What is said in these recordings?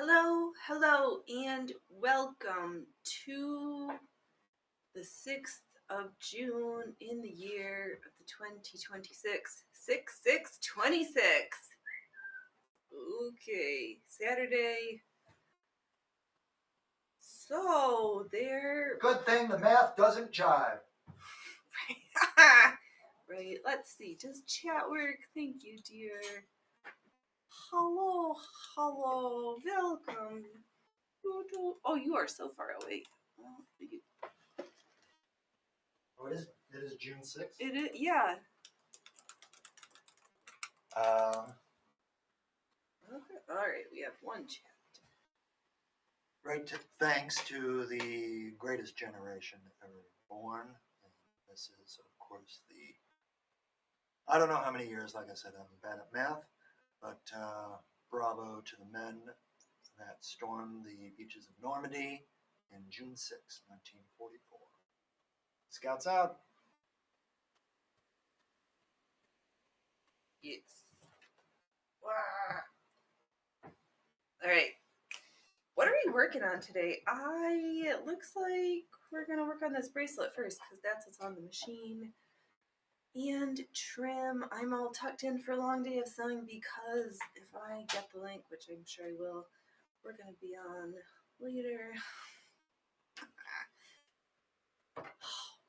Hello, hello, and welcome to the 6th of June in the year of the 2026. 6/6/26. Okay, Saturday. So there. Good thing the math doesn't jive. Right, let's see. Does chat work? Thank you, dear. Hello, hello, welcome. Oh, you are so far away. Well, Oh, it is June 6th. It is, yeah. Okay. All right, we have one chat. Great thanks to the greatest generation ever born. And this is, of course, I don't know how many years, like I said, I'm bad at math, but bravo to the men that stormed the beaches of Normandy in June 6, 1944. Scouts out. Yes. Wow. All right. What are we working on today? It looks like we're going to work on this bracelet first because that's what's on the machine. And trim. I'm all tucked in for a long day of sewing because if I get the link, which I'm sure I will, we're going to be on later.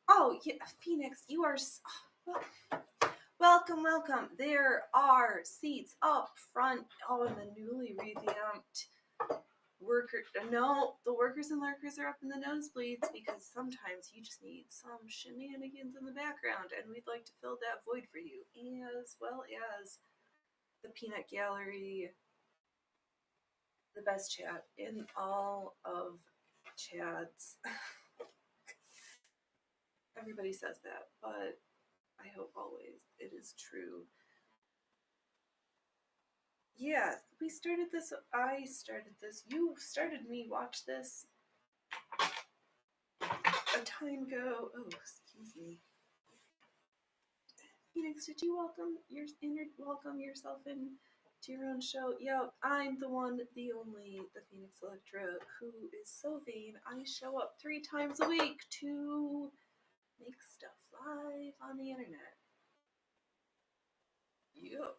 Oh, yeah, Phoenix, you are... Welcome, welcome. There are seats up front. Oh, and the newly revamped the workers and lurkers are up in the nosebleeds because sometimes you just need some shenanigans in the background, and we'd like to fill that void for you, as well as the Peanut Gallery, the best chat in all of chats. Everybody says that, but I hope always it is true. Yeah, we started this. I started this. You started me. Watch this. A time ago. Oh, excuse me. Phoenix, did you welcome yourself in to your own show? Yeah, I'm the one, the only, the Phoenix Electra, who is so vain. I show up 3 times a week to make stuff live on the internet. Yo.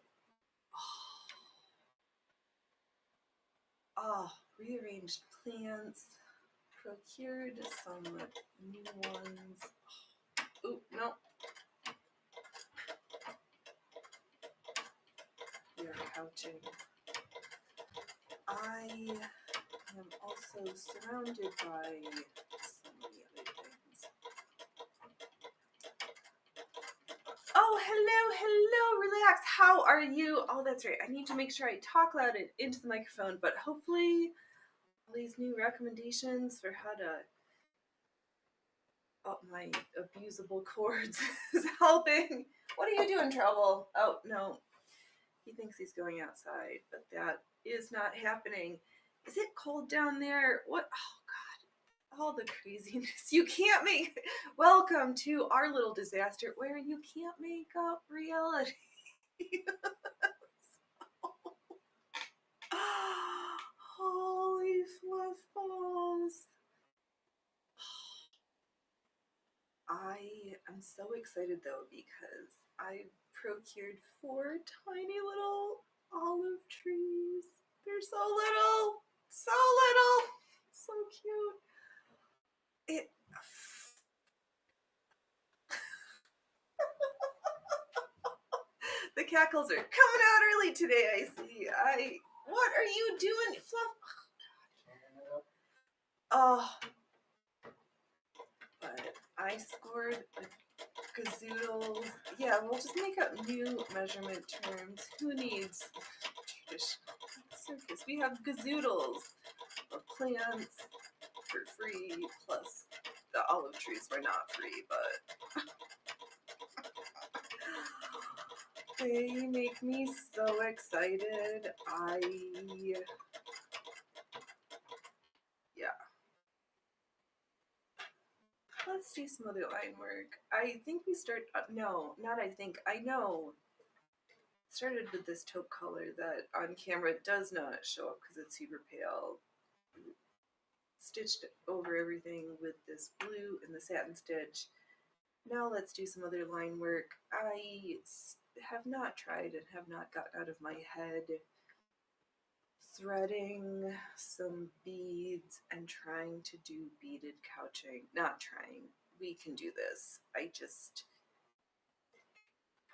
Rearranged plants, procured some new ones. Oh, no. We are couching. I am also surrounded by so many other things. Oh, hello, relax. How are you? Oh, that's right. I need to make sure I talk loud into the microphone, but hopefully all these new recommendations for how to up my abusable chords is helping. What are you doing, Trouble? Oh, no. He thinks he's going outside, but that is not happening. Is it cold down there? What? Oh, God. All the craziness. You can't make... Welcome to our little disaster where you can't make up reality. Holy fluff balls. I am so excited though because I procured 4 tiny little olive trees. They're so little, so cute. The cackles are coming out early today, I see. What are you doing, Fluff? Oh, but I scored a gazoodles. Yeah, we'll just make up new measurement terms. Who needs traditional circus? We have gazoodles of plants for free, plus the olive trees were not free, but they make me so excited. Yeah. Let's do some other line work. I think we start, no, not I think, I know started with this taupe color that on camera does not show up because it's super pale. Stitched over everything with this blue and the satin stitch. Now let's do some other line work. I have not tried and have not gotten out of my head threading some beads and trying to do beaded couching. Not trying. We can do this. I just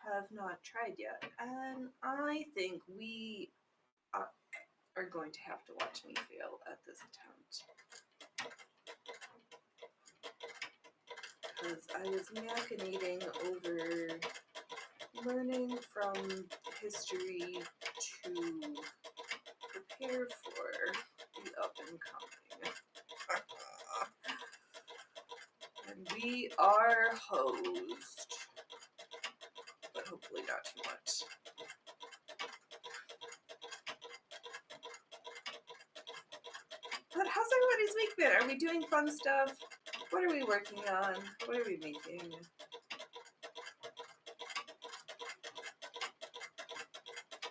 have not tried yet. And I think we are going to have to watch me fail at this attempt. Because I was machinating over learning from history to prepare for the up and coming. And we are hosed, but hopefully not too much. But how's everybody's week been? Are we doing fun stuff? What are we working on? What are we making?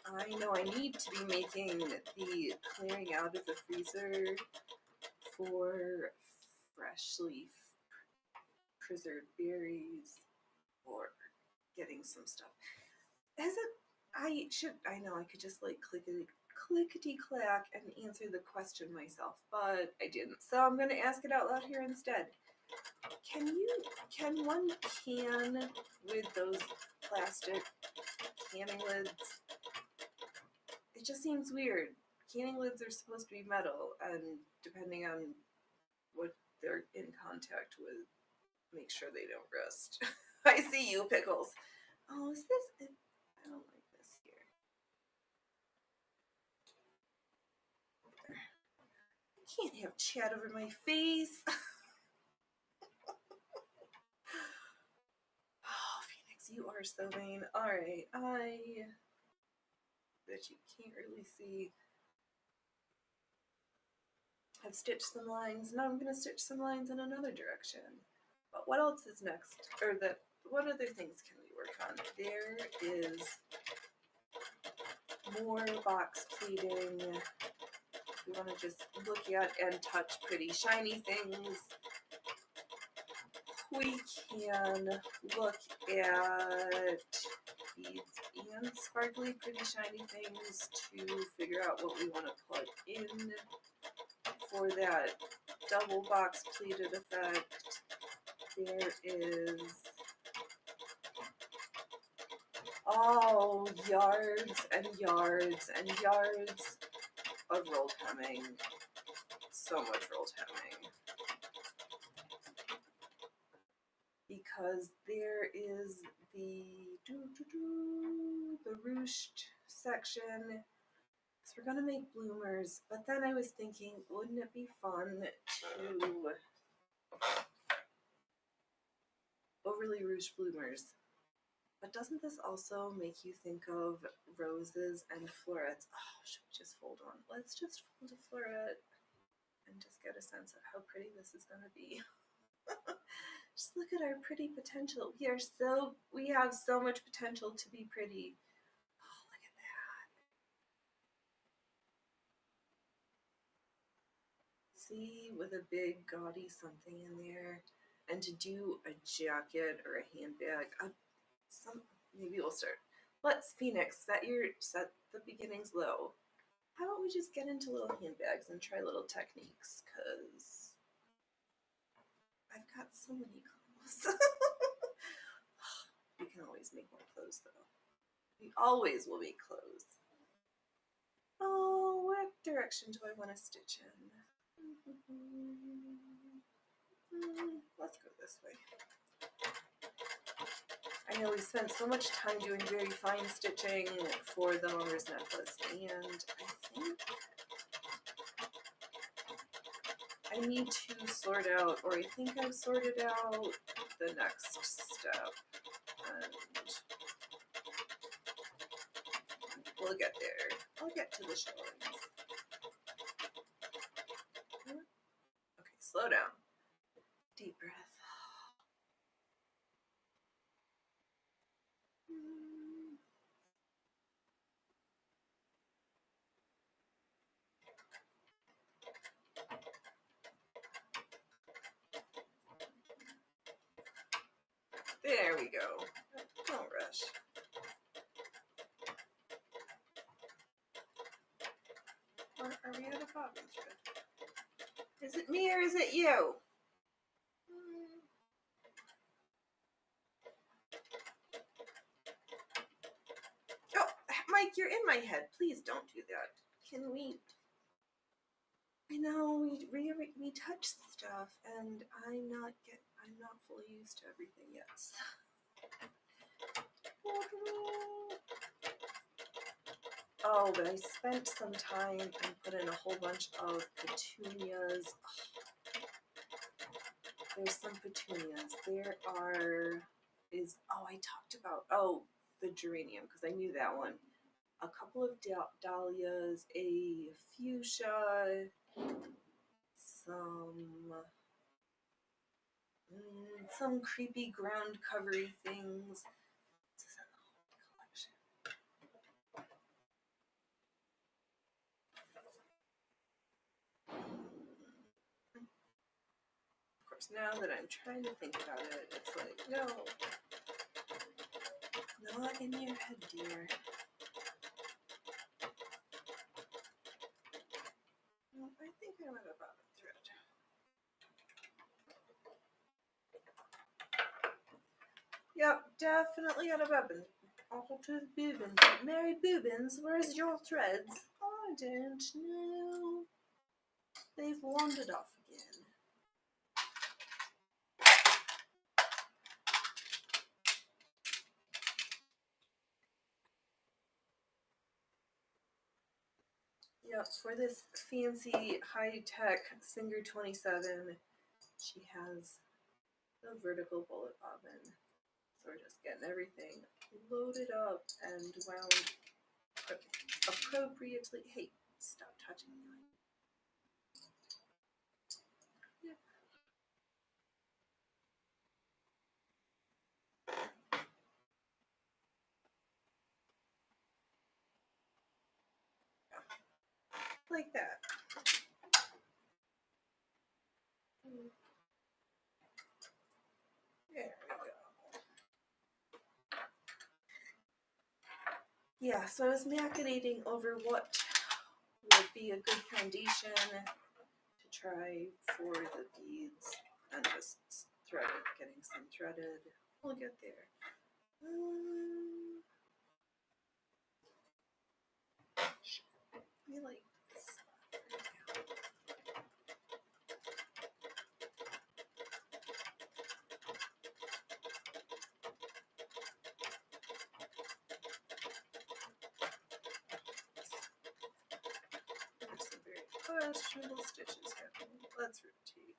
I know I need to be making the clearing out of the freezer for freshly preserved berries or getting some stuff. I know I could just like clickety clack and answer the question myself, but I didn't. So I'm gonna ask it out loud here instead. Can one can with those plastic canning lids? It just seems weird. Canning lids are supposed to be metal, and depending on what they're in contact with, make sure they don't rust. I see you, Pickles. Oh, is this? I don't like this here. I can't have chat over my face. Oh, Phoenix, you are so vain. Alright, I bet you can't really see. I've stitched some lines. Now I'm going to stitch some lines in another direction. But what else is next? What other things can we work on? There is more box pleating. We want to just look at and touch pretty shiny things. We can look at beads and sparkly pretty shiny things to figure out what we want to put in for that double box pleated effect. There is yards and yards and yards of rolled hemming. So much rolled hemming. Because there is the ruched section. So we're gonna make bloomers, but then I was thinking, wouldn't it be fun to overly ruched bloomers? But doesn't this also make you think of roses and florets? Oh, should we just fold one? Let's just fold a floret and just get a sense of how pretty this is gonna be. Just look at our pretty potential. We have so much potential to be pretty. Oh, look at that. See, with a big gaudy something in there. And to do a jacket or a handbag, maybe we'll start. Let's Phoenix, set the beginnings low. How about we just get into little handbags and try little techniques, because I've got so many clothes. We can always make more clothes, though. We always will make clothes. Oh, what direction do I want to stitch in? Let's go this way. I know we spent so much time doing very fine stitching for the Mummer's Necklace, and I think I need to sort out, or I think I've sorted out the next step, and we'll get there. I'll get to the showings. Okay, slow down. Deep breath. There we go. Don't rush. Or are we out of bobbin thread? Is it me or is it you? Oh, Mike, you're in my head. Please don't do that. Can we? I know we touch stuff, and I'm not fully used to everything yet. Oh, but I spent some time and put in a whole bunch of petunias. There's some petunias. There I talked about, the geranium, because I knew that one. A couple of dahlias, a fuchsia, some creepy ground covery things. This is in the whole collection. Of course, now that I'm trying to think about it, it's like, no, not in your head, dear. Well, I think I'm out of bobbin thread. Yep, definitely out of bobbin. All to the boobins. Mary Boobins, where's your threads? I don't know. They've wandered off again. Yep, for this fancy high-tech Singer 27, she has the vertical bullet bobbin. So we're just getting everything loaded up and wound appropriately. Hey, stop touching me. Yep. Like that. There we go. Yeah, so I was machinating over what would be a good foundation to try for the beads and just getting some threaded. We'll get there. I like this. There's some very questionable stitches happening. Let's rotate.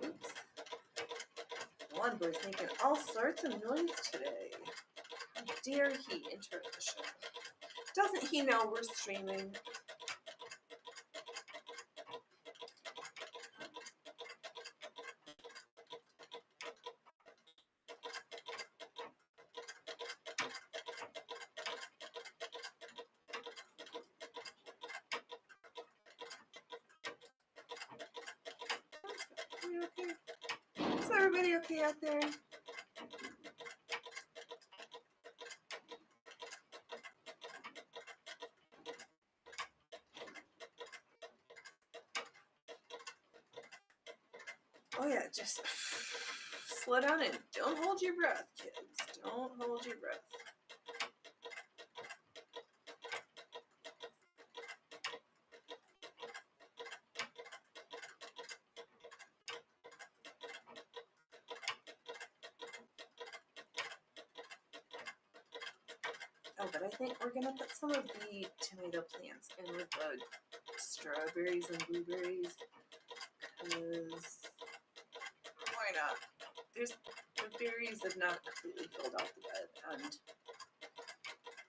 Oops. One boy's making all sorts of noise today. How dare he interrupt the show? Doesn't he know we're streaming? Are we okay? Is everybody okay out there? Oh yeah, just slow down and don't hold your breath, kids. Don't hold your breath. Oh, but I think we're gonna put some of the tomato plants in with the strawberries and blueberries, because why not? The berries have not completely filled out the bed, and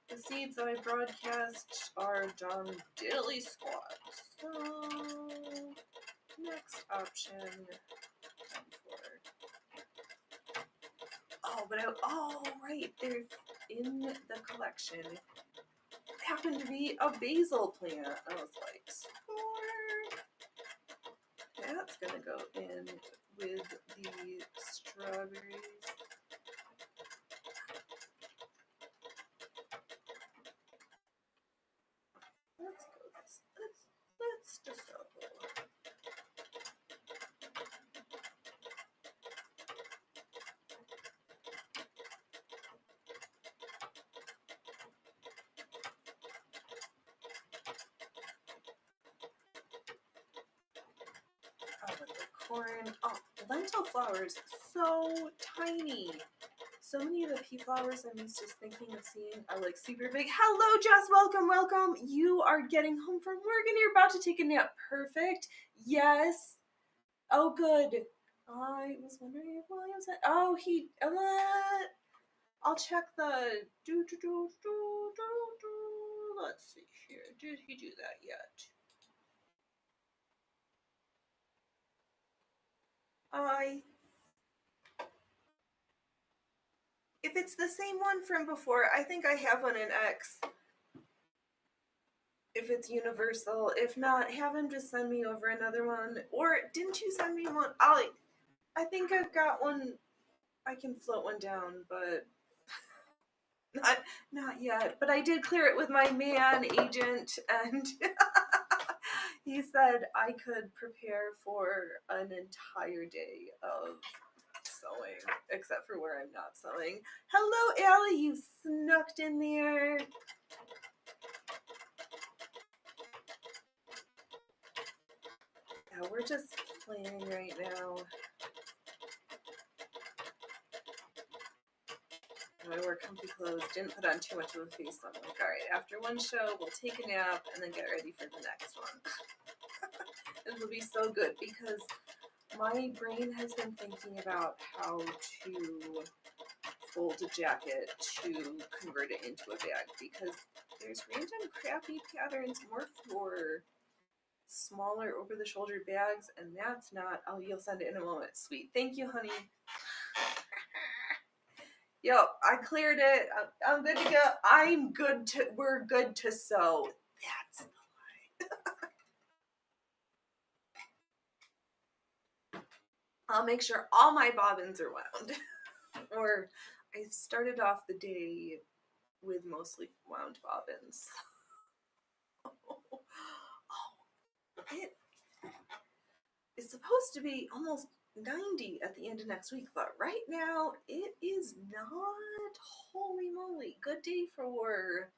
the seeds that I broadcast are John Diddley Squat. So, next option. Right, they're in the collection. It happened to be a basil plant. I was like, score. That's that's gonna go in with the strawberries. Let's go this. Let's just go. Oh, with the corn. Oh, lentil flowers, so tiny. So many of the pea flowers I'm used to thinking of seeing are like super big. Hello, Jess. Welcome, welcome. You are getting home from work and you're about to take a nap. Perfect. Yes. Oh, good. I was wondering if William said. Oh, he. I'll check the. Let's see here. Did he do that yet? If it's the same one from before, I think I have one in X. If it's universal. If not, have him just send me over another one. Or didn't you send me one? I think I've got one. I can float one down, but not yet. But I did clear it with my man agent, and he said I could prepare for an entire day of sewing, except for where I'm not sewing. Hello, Allie, you snuck in there. Yeah, we're just playing right now. I wear comfy clothes, didn't put on too much of a face. So I'm like, all right, after one show, we'll take a nap and then get ready for the next one. It will be so good because my brain has been thinking about how to fold a jacket to convert it into a bag because there's random crappy patterns more for smaller over-the-shoulder bags, and that's not. Oh, you'll send it in a moment. Sweet. Thank you, honey. Yep, I cleared it. I'm good to go. I'm good to. We're good to sew. That's the line. I'll make sure all my bobbins are wound. Or I started off the day with mostly wound bobbins. Oh, it is supposed to be almost 90 at the end of next week, but right now it is not. Holy moly. Good day for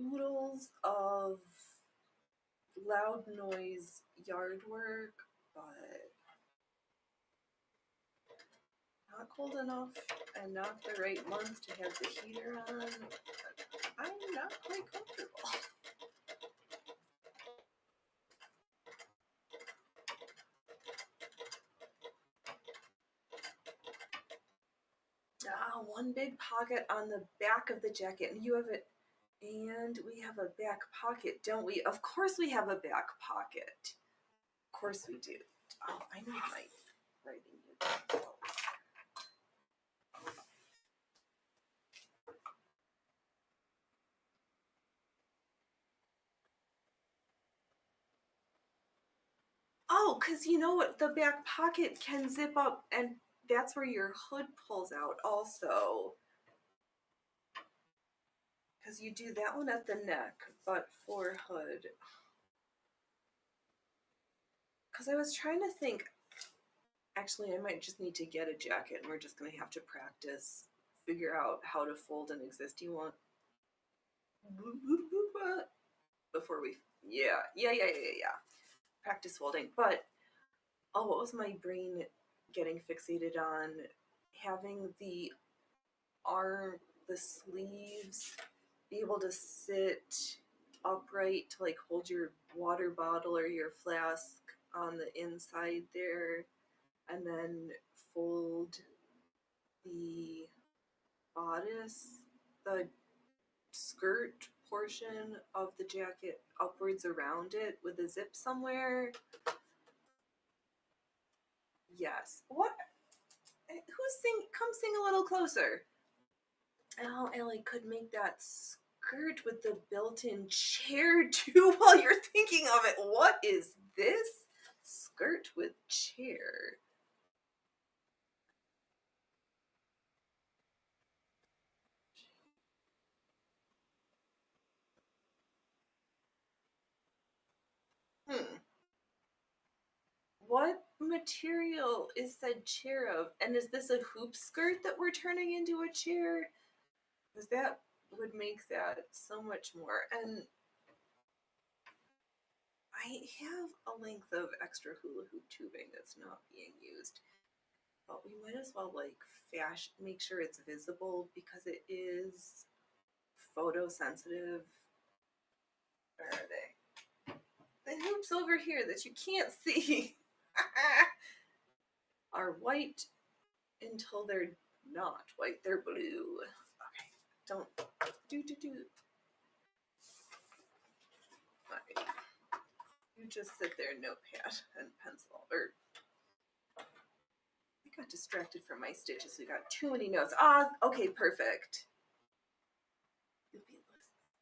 oodles of loud noise yard work, but not cold enough and not the right month to have the heater on. I'm not quite comfortable. One big pocket on the back of the jacket, and you have it. And we have a back pocket, don't we? Of course we have a back pocket. Of course we do. Oh, I need my writing utensils. Oh, because you know what? The back pocket can zip up, and that's where your hood pulls out also. Because you do that one at the neck, but for hood. Because I was trying to think, actually, I might just need to get a jacket, and we're just going to have to practice, figure out how to fold an existing one. Before we, yeah. Practice folding. But, oh, what was my brain getting fixated on? Having the arm, the sleeves be able to sit upright to like hold your water bottle or your flask on the inside there, and then fold the bodice, the skirt portion of the jacket upwards around it with a zip somewhere. Yes. What? Come sing a little closer. Oh, Ellie could make that skirt with the built-in chair too while you're thinking of it. What is this? skirt with chair. What material is said chair of? And is this a hoop skirt that we're turning into a chair? Because that would make that so much more. And I have a length of extra hula hoop tubing that's not being used. But we might as well like make sure it's visible because it is photosensitive. Where are they? The hoops over here that you can't see are white until they're not white. They're blue. Okay, don't do. Right. You just sit there, notepad and pencil. Or I got distracted from my stitches. We got too many notes. Okay, perfect.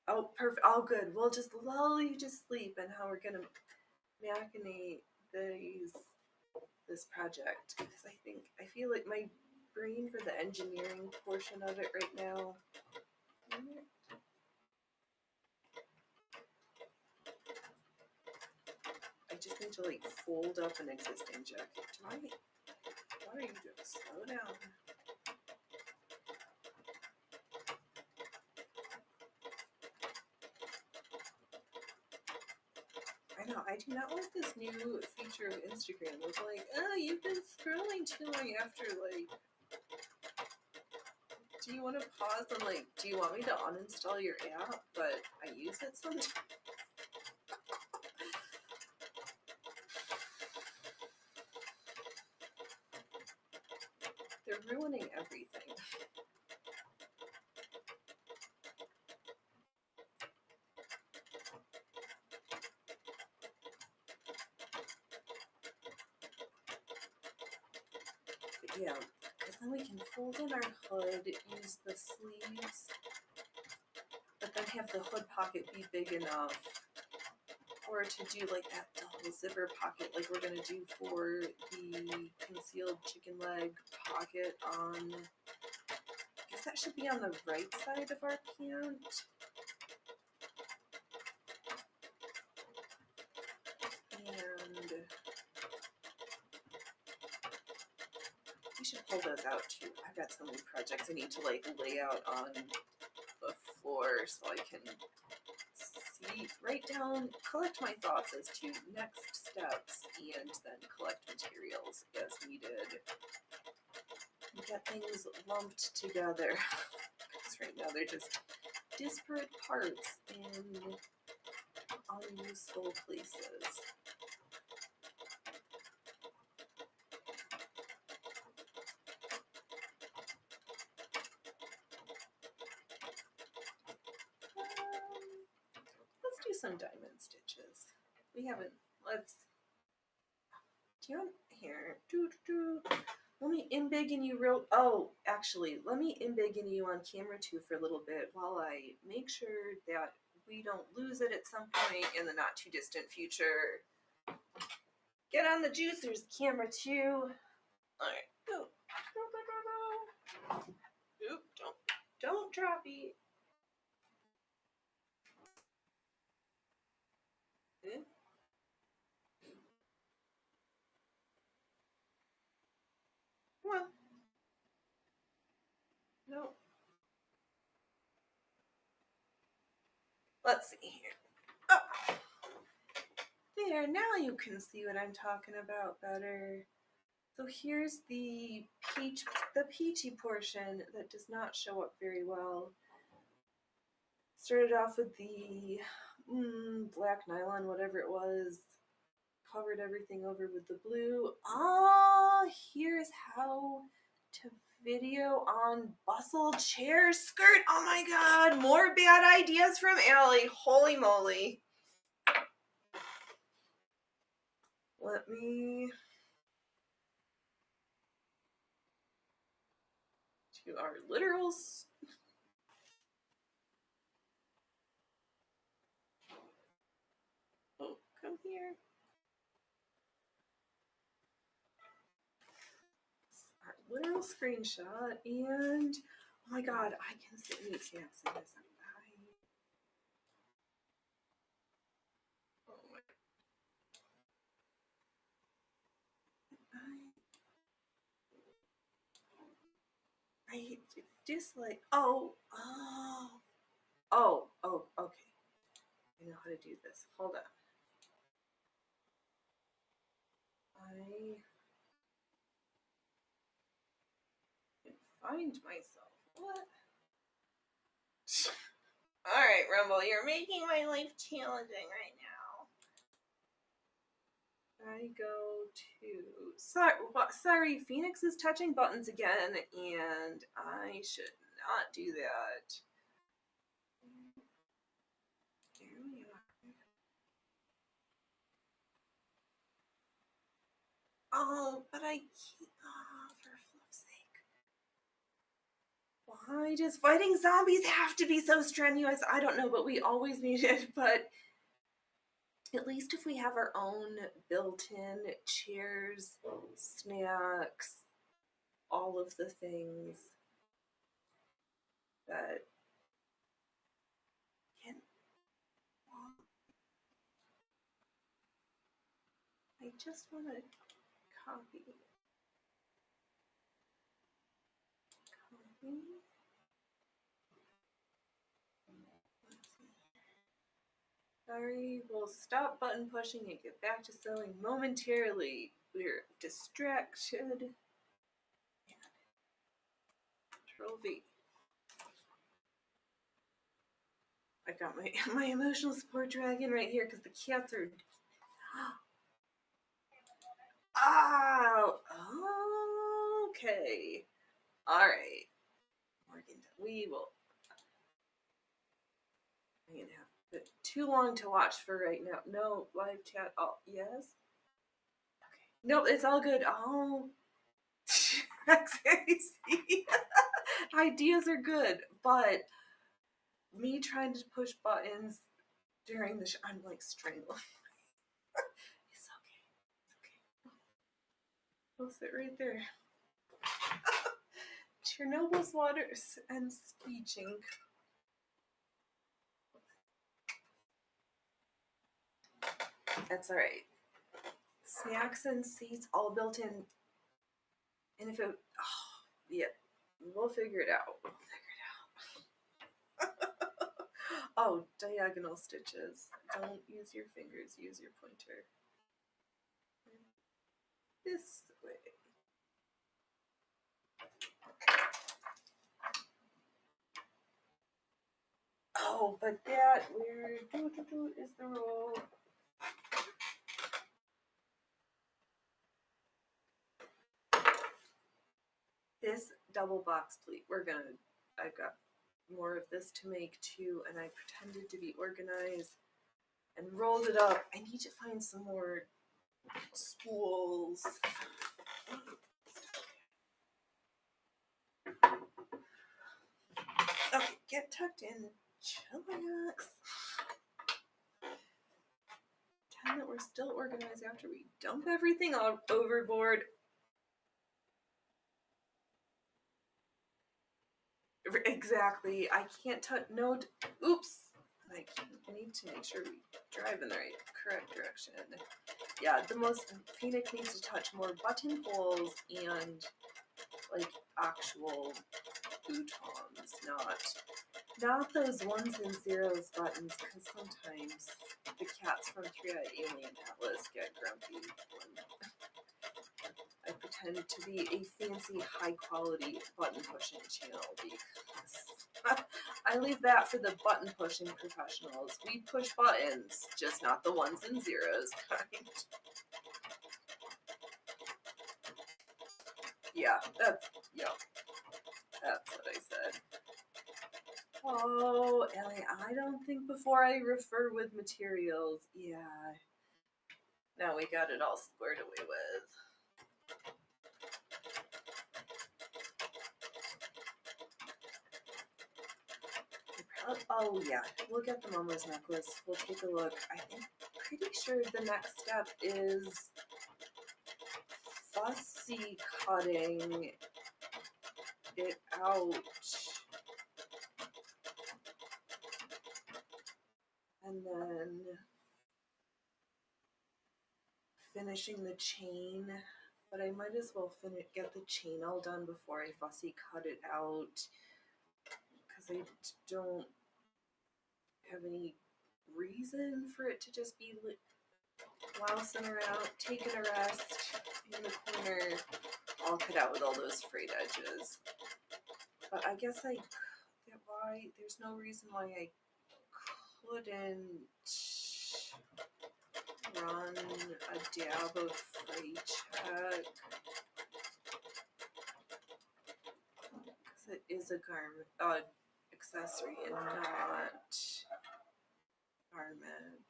Oh, perfect. All good. We'll just lull you to sleep and how we're gonna machinate this project because I feel like my brain for the engineering portion of it right now. I just need to like fold up an existing jacket. What are you doing? Slow down. I know, I do not want this new feature of Instagram. It's like, you've been scrolling too long after, like, do you want to pause and, like, do you want me to uninstall your app, but I use it sometimes? They're ruining everything. But yeah, because then we can fold in our hood, use the sleeves, but then have the hood pocket be big enough, or to do like that double zipper pocket like we're gonna do for the concealed chicken leg pocket on, I guess that should be on the right side of our pant. And we should pull those out too. I've got so many projects I need to like lay out on the floor so I can see, write down, collect my thoughts as to next steps, and then collect materials as needed. Get things lumped together. Because right now they're just disparate parts in unuseful places. Let's do some diamond stitches. We haven't, do you want, here, let me embiggen you actually, let me embiggen you on camera too for a little bit while I make sure that we don't lose it at some point in the not too distant future. Get on the juicers, camera two. Alright, go. Oop, don't drop it. Well, no. Let's see here. Oh. There, now you can see what I'm talking about better. So here's the peachy portion that does not show up very well. Started off with the black nylon, whatever it was. Covered everything over with the blue. Here's how to video on bustle chair skirt. Oh my god, more bad ideas from Allie. Holy moly. Let me do our literals. Oh, come here. little screenshot, and oh my god, I can sit and eat snacks in this. Oh my, I dislike. Okay. I know how to do this. Hold on. I can find myself. What? Alright, Rumble, you're making my life challenging right now. I go to. Sorry, Phoenix is touching buttons again, and I should not do that. Here we are. Oh, but I can't. Oh, for fluff's sake. Why does fighting zombies have to be so strenuous? I don't know, but we always need it. But at least if we have our own built-in chairs, snacks, all of the things that can. I just want to copy. Sorry, we'll stop button pushing and get back to sewing momentarily. We're distracted. Control V. I got my emotional support dragon right here because the cats are. Oh, okay. All right. We will. I'm gonna have too long to watch for right now. No live chat. Oh, yes. Okay. Nope, it's all good. Oh. Ideas are good, but me trying to push buttons during the show, I'm like strangling. It's okay. It's okay. We'll sit right there. Chernobyl's waters and speeching. That's alright. Snacks and seats all built in. And if it. Oh, yeah. We'll figure it out. Oh, diagonal stitches. Don't use your fingers, use your pointer. This way. Oh, but that where is the roll. This double box pleat, I've got more of this to make too, and I pretended to be organized and rolled it up. I need to find some more spools. Okay, get tucked in. Chillax. Pretend that we're still organized after we dump everything overboard. Exactly. I can't touch. No. Oops. I need to make sure we drive in the correct direction. Yeah, Phoenix needs to touch more buttonholes and like actual boutons, not those ones and zeros buttons, because sometimes the cats from 3-Eyed Alien Atlas get grumpy when I pretend to be a fancy, high-quality button-pushing channel, because I leave that for the button-pushing professionals. We push buttons, just not the ones and zeros kind. Yeah, that's what I said. Oh, Ellie, I don't think before I refer with materials. Yeah. Now we got it all squared away with. Oh yeah, we'll get the Momo's necklace. We'll take a look. I'm pretty sure the next step is fussy cutting it out. And then finishing the chain, but I might as well get the chain all done before I fussy cut it out, because I don't have any reason for it to just be lousing around, taking a rest in the corner, all cut out with all those frayed edges. But I guess there's no reason why I couldn't run a dab of fray check, because it is a garment accessory and not garment.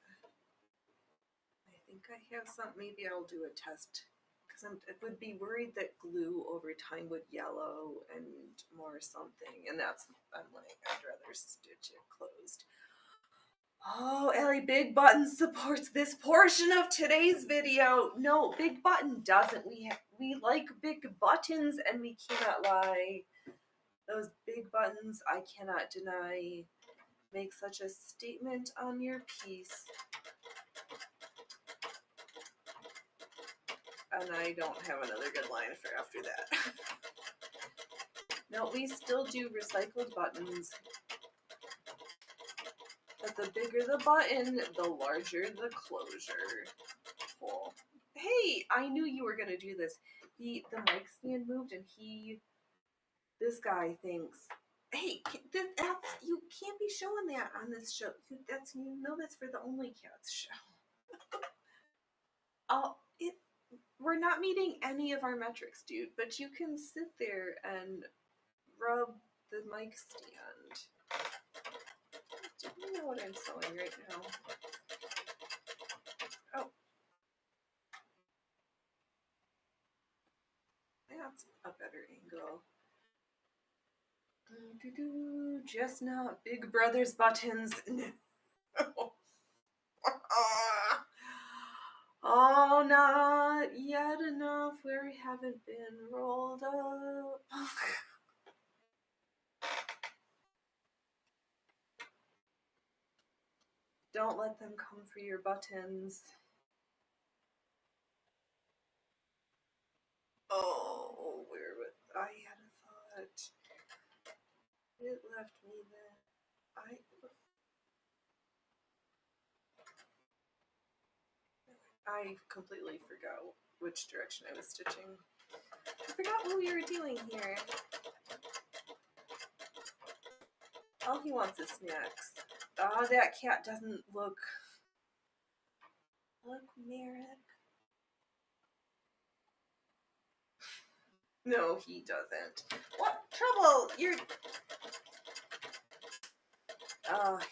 I think I have some. Maybe I'll do a test, because I would be worried that glue over time would yellow and more something, and I'm like, I'd rather stitch it closed. Oh, Ellie, Big Button supports this portion of today's video. No, Big Button doesn't. We like big buttons, and we cannot lie. Those big buttons, I cannot deny, make such a statement on your piece. And I don't have another good line for after that. No, we still do recycled buttons. But the bigger the button, the larger the closure hole. Hey, I knew you were going to do this. The mic stand moved, and this guy thinks, hey, you can't be showing that on this show. That's for the Only Cats show. We're not meeting any of our metrics, dude, but you can sit there and rub the mic stand. Do you know what I'm sewing right now? Oh. That's a better angle. Just not Big Brother's buttons. No. Oh, not yet enough where we haven't been rolled up. Don't let them come for your buttons. Oh, I had a thought. It left me then. I completely forgot which direction I was stitching. I forgot what we were doing here. All he wants is snacks. Oh, that cat doesn't look Merrick. No, he doesn't. What trouble?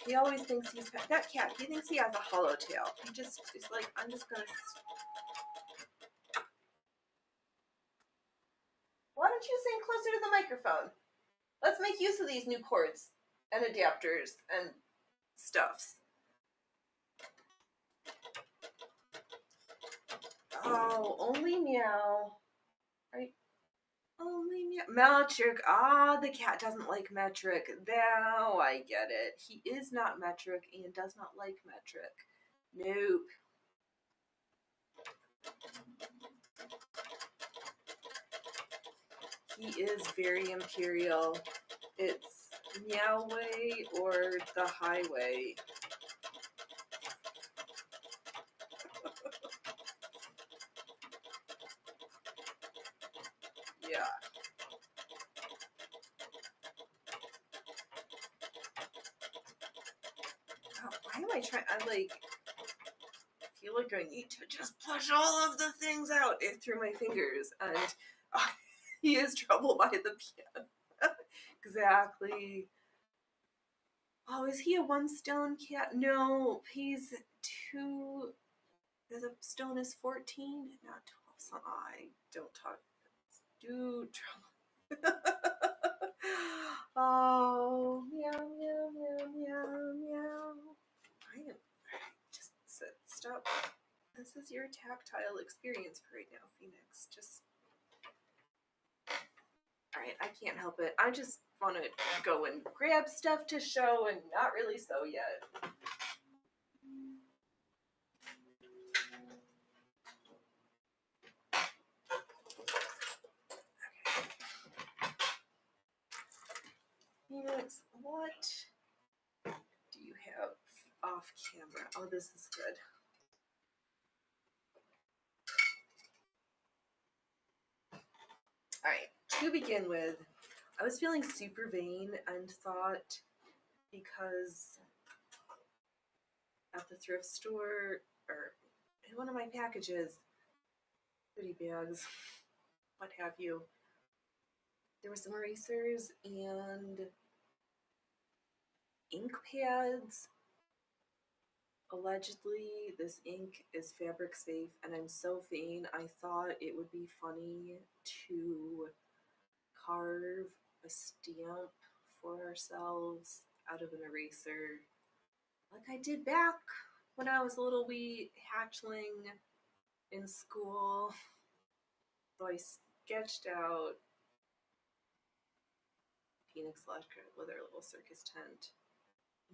He always thinks that cat, he thinks he has a hollow tail. He just is like, I'm just gonna... Why don't you sing closer to the microphone? Let's make use of these new cords and adapters and stuffs. Oh, only meow. Right? Only meow. Metric. Ah, the cat doesn't like metric. Now I get it. He is not metric and does not like metric. Nope. He is very imperial. It's meow way or the highway. Yeah. Oh, why am I trying? I feel like I need to just push all of the things out through my fingers, and he is trouble by the piano. Exactly. Oh, is he a one stone cat? No, he's 2. The stone is 14, not 12. So I don't talk. Do trouble. Oh, meow, meow, meow, meow, meow. Just stop. This is your tactile experience for right now, Phoenix. Just Alright, I can't help it. I just want to go and grab stuff to show and not really sew yet. Phoenix, what do you have off camera? Oh, this is good. Alright, to begin with, I was feeling super vain and thought, because at the thrift store, or in one of my packages, goodie bags, what have you, there were some erasers and ink pads. Allegedly, this ink is fabric safe, and I'm so vain, I thought it would be funny to carve a stamp for ourselves out of an eraser, like I did back when I was a little wee hatchling in school. So I sketched out Phoenix Electra with our little circus tent,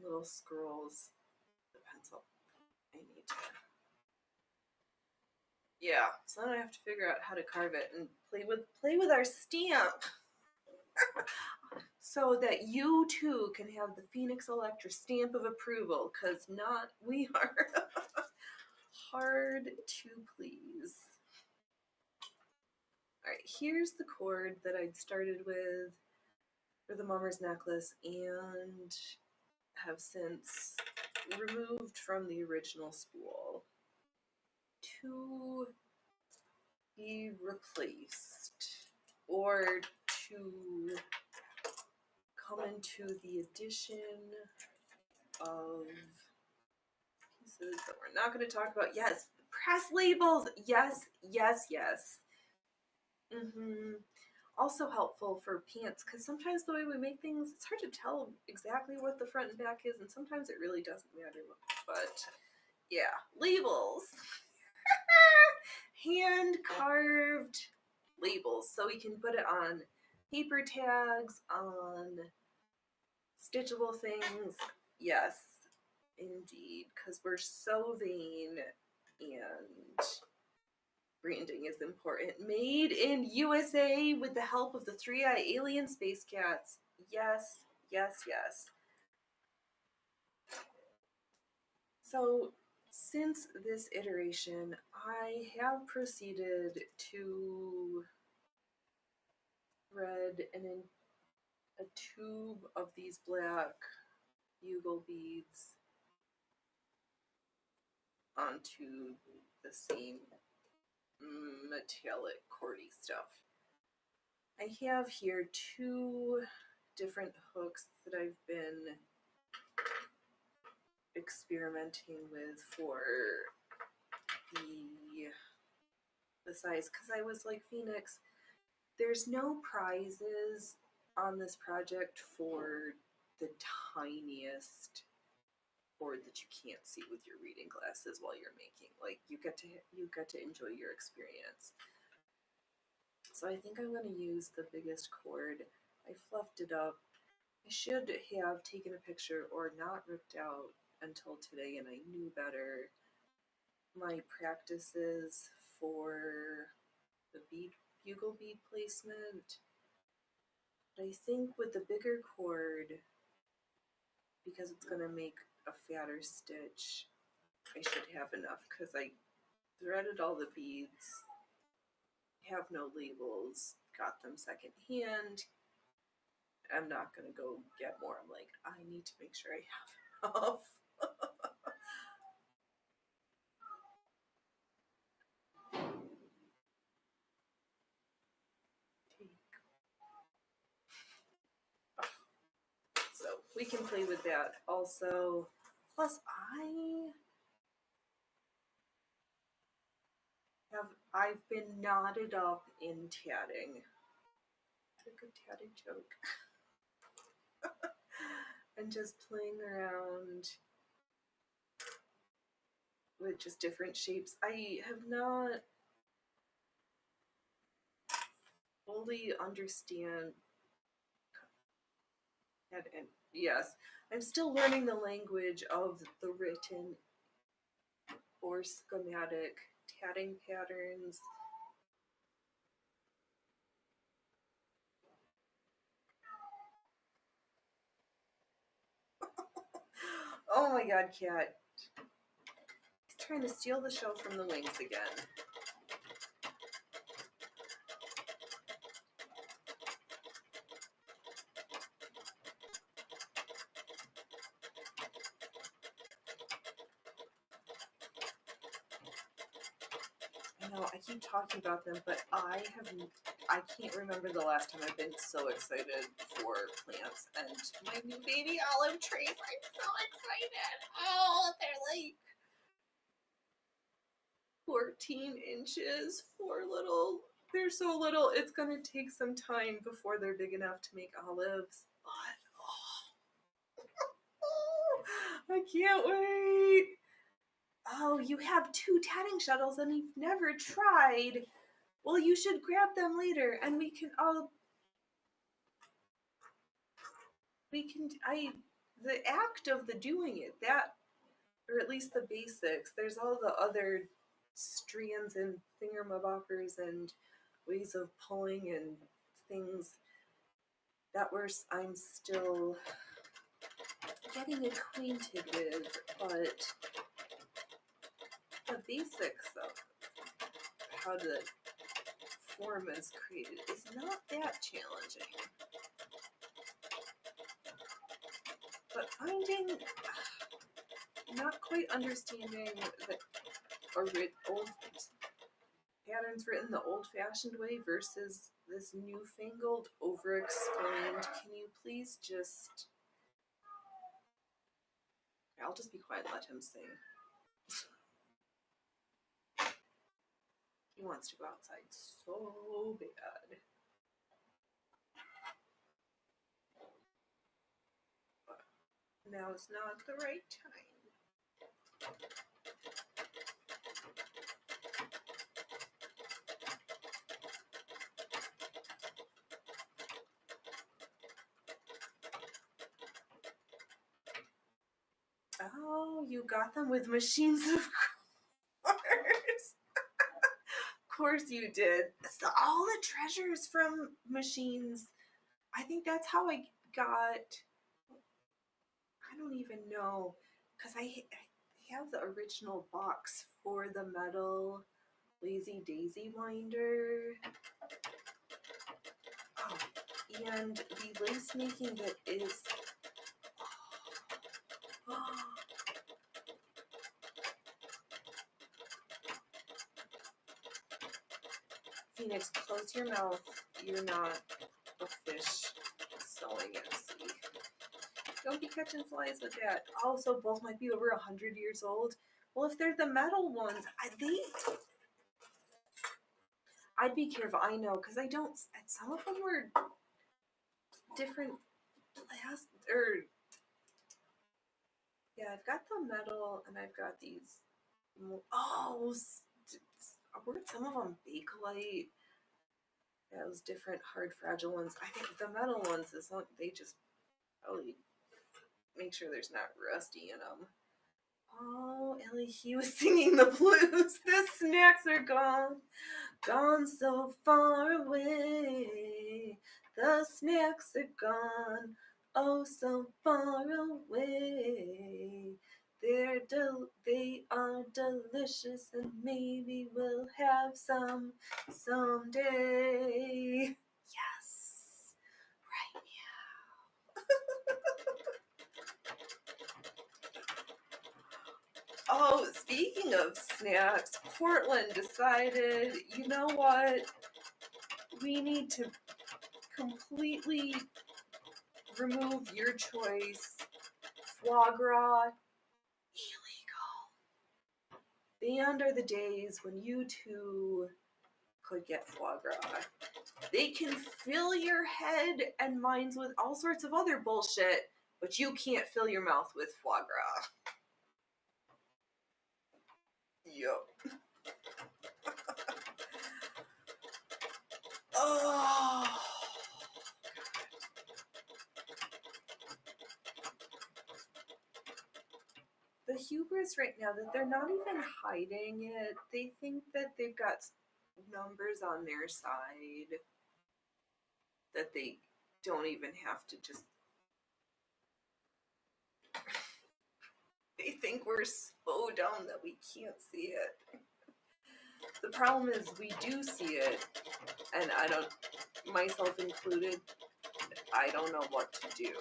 little squirrels, the pencil. I need to. Yeah, so then I have to figure out how to carve it and play with our stamp. So that you too can have the Phoenix Electra stamp of approval, because not we are hard to please. Alright, here's the cord that I'd started with for the mummer's necklace and have since removed from the original spool to be replaced, or to come into the addition of pieces that we're not going to talk about. Yes, press labels. Yes, yes, yes. Also helpful for pants, because sometimes the way we make things, it's hard to tell exactly what the front and back is, and sometimes it really doesn't matter. But yeah, labels. Hand carved labels, so we can put it on paper tags, on stitchable things. Yes, indeed, because we're so vain, and branding is important. Made in USA with the help of the 3i alien space cats. Yes, yes, yes. So since this iteration, I have proceeded to thread a tube of these black bugle beads onto the same metallic cordy stuff. I have here two different hooks that I've been experimenting with for the size, because I was like, Phoenix, there's no prizes on this project for the tiniest board that you can't see with your reading glasses while you're making. Like, you get to enjoy your experience. So I think I'm going to use the biggest cord. I fluffed it up. I should have taken a picture or not ripped out until today, and I knew better. My practices for the bugle bead placement. But I think with the bigger cord, because it's going to make a fatter stitch, I should have enough, because I threaded all the beads, have no labels, got them secondhand. I'm not going to go get more. I'm like, I need to make sure I have enough. So we can play with that also. Plus, I've been knotted up in tatting. A good tatting joke. And just playing around with just different shapes. I have not fully understand. And yes, I'm still learning the language of the written or schematic tatting patterns. Oh my god, Cat. He's trying to steal the show from the wings again. I know, I keep talking about them, but I can't remember the last time I've been so excited for plants and my new baby olive trees. I'm so excited. Oh, they're like 14 inches. They're so little. It's gonna take some time before they're big enough to make olives. But I can't wait. Oh, you have 2 tatting shuttles and you've never tried. Well, you should grab them later and we can the act of the doing it, that, or at least the basics. There's all the other strands and thingermaboppers and ways of pulling and things that I'm still getting acquainted with, but the basics of how the form is created is not that challenging. But not quite understanding the old patterns written the old-fashioned way versus this newfangled, over-explained. Can you please just... I'll just be quiet and let him sing. He wants to go outside so bad. But now is not the right time. Oh, you got them with machines, of course. Of course you did. So all the treasures from machines. I think that's how I got... I don't even know. Because I have the original box for the metal Lazy Daisy winder. Oh, and the lace making that is... Phoenix, close your mouth. You're not a fish sewing at sea. Don't be catching flies with that. Also, both might be over 100 years old. Well, if they're the metal ones, I'd be careful. I know, because I don't... Some of them were different yeah, I've got the metal, and I've got these... Oh, weren't some of them Bakelite? Yeah, those different hard, fragile ones. I think the metal ones, they just probably make sure there's not rusty in them. Oh, Ellie, he was singing the blues. The snacks are gone, gone so far away. The snacks are gone, oh so far away. They are delicious, and maybe we'll have some someday. Yes, right now. Oh, speaking of snacks, Portland decided, you know what? We need to completely remove your choice. Foie gras, illegal. Banned are the days when you two could get foie gras. They can fill your head and minds with all sorts of other bullshit, but you can't fill your mouth with foie gras. Yup. Oh, hubris right now that they're not even hiding it. They think that they've got numbers on their side that they don't even have to just. They think we're so dumb that we can't see it. The problem is we do see it, and I don't, myself included, I don't know what to do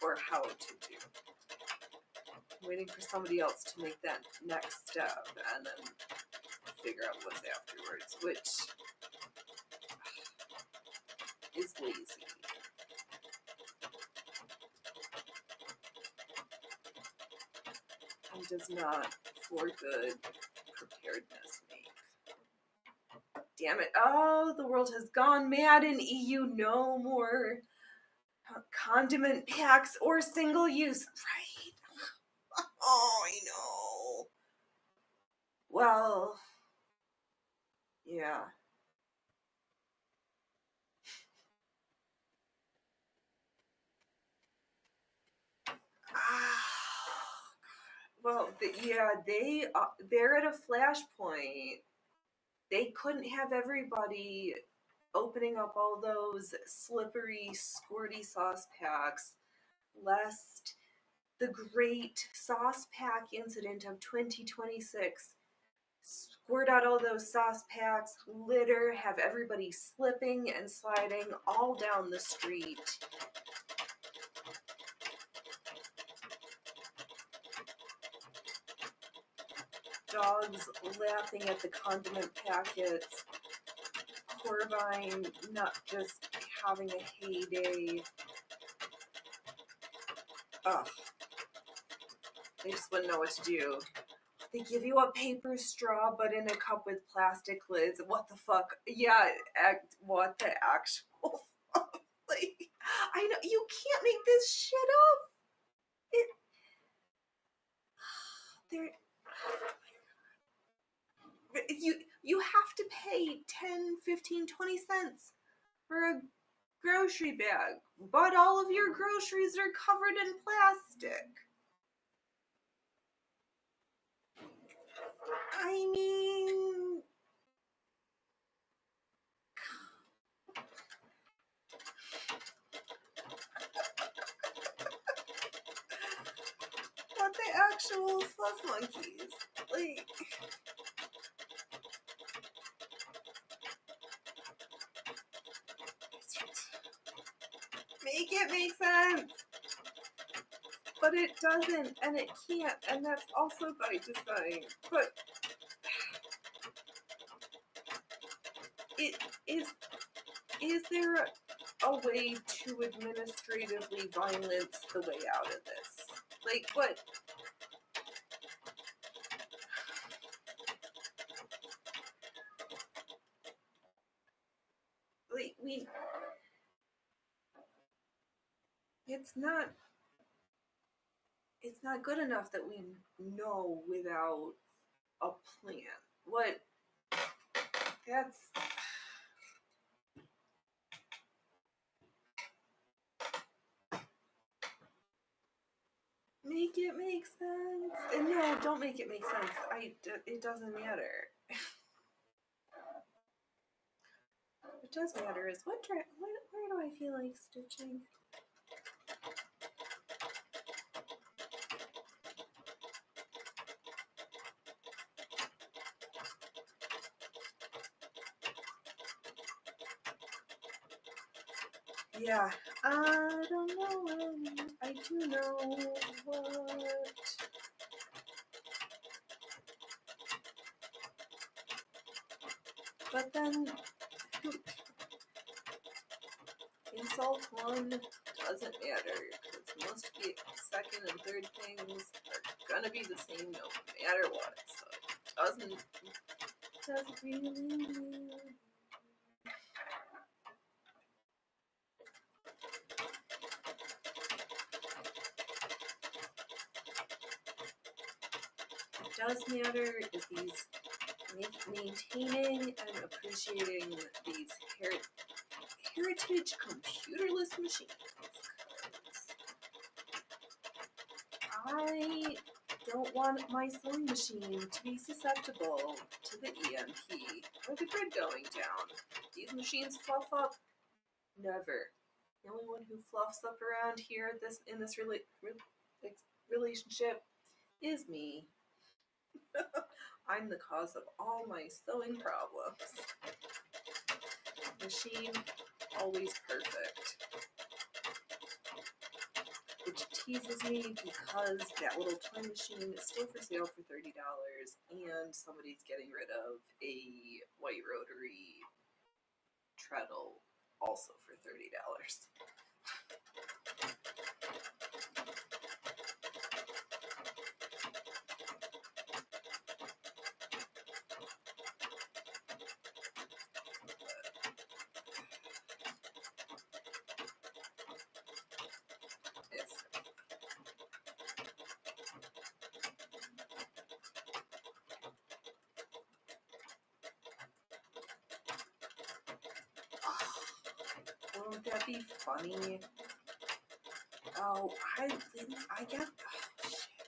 or how to do. I'm waiting for somebody else to make that next step and then figure out what's afterwards, which is lazy. And does not, for good preparedness, make. Damn it. Oh, the world has gone mad in EU. No more condiment packs or single use. Right? Oh, I know. Well, yeah. Well, yeah, they're at a flashpoint. They couldn't have everybody opening up all those slippery, squirty sauce packs, lest the great sauce pack incident of 2026 squirt out all those sauce packs, litter, have everybody slipping and sliding all down the street. Dogs laughing at the condiment packets. Corvine not just having a heyday. Ugh. They just wouldn't know what to do. They give you a paper straw, but in a cup with plastic lids. What the fuck? Yeah, what the actual fuck? Like, I know, you can't make this shit up. You have to pay 10, 15, 20 cents for a grocery bag, but all of your groceries are covered in plastic. I mean, what the actual fluff monkeys? Like, make it make sense. But it doesn't, and it can't, and that's also by design. But it is there a way to administratively violence the way out of this? Like, what? Like, it's not good enough that we know without a plan. What? That's. Make it make sense. And no, don't make it make sense. It doesn't matter. What does matter is where do I feel like stitching? Yeah, I don't know when, I do know what. But then, insult one doesn't matter, because most of the second and third things are gonna be the same no matter what, so it doesn't really matter. Does matter is these maintaining and appreciating these heritage computerless machines. I don't want my sewing machine to be susceptible to the EMP or the grid going down. These machines fluff up. Never. The only one who fluffs up around here in this relationship is me. I'm the cause of all my sewing problems. Machine, always perfect. Which teases me because that little toy machine is still for sale for $30 and somebody's getting rid of a white rotary treadle also for $30. Yes. Oh, won't that be funny? Oh, I get. Oh, shit.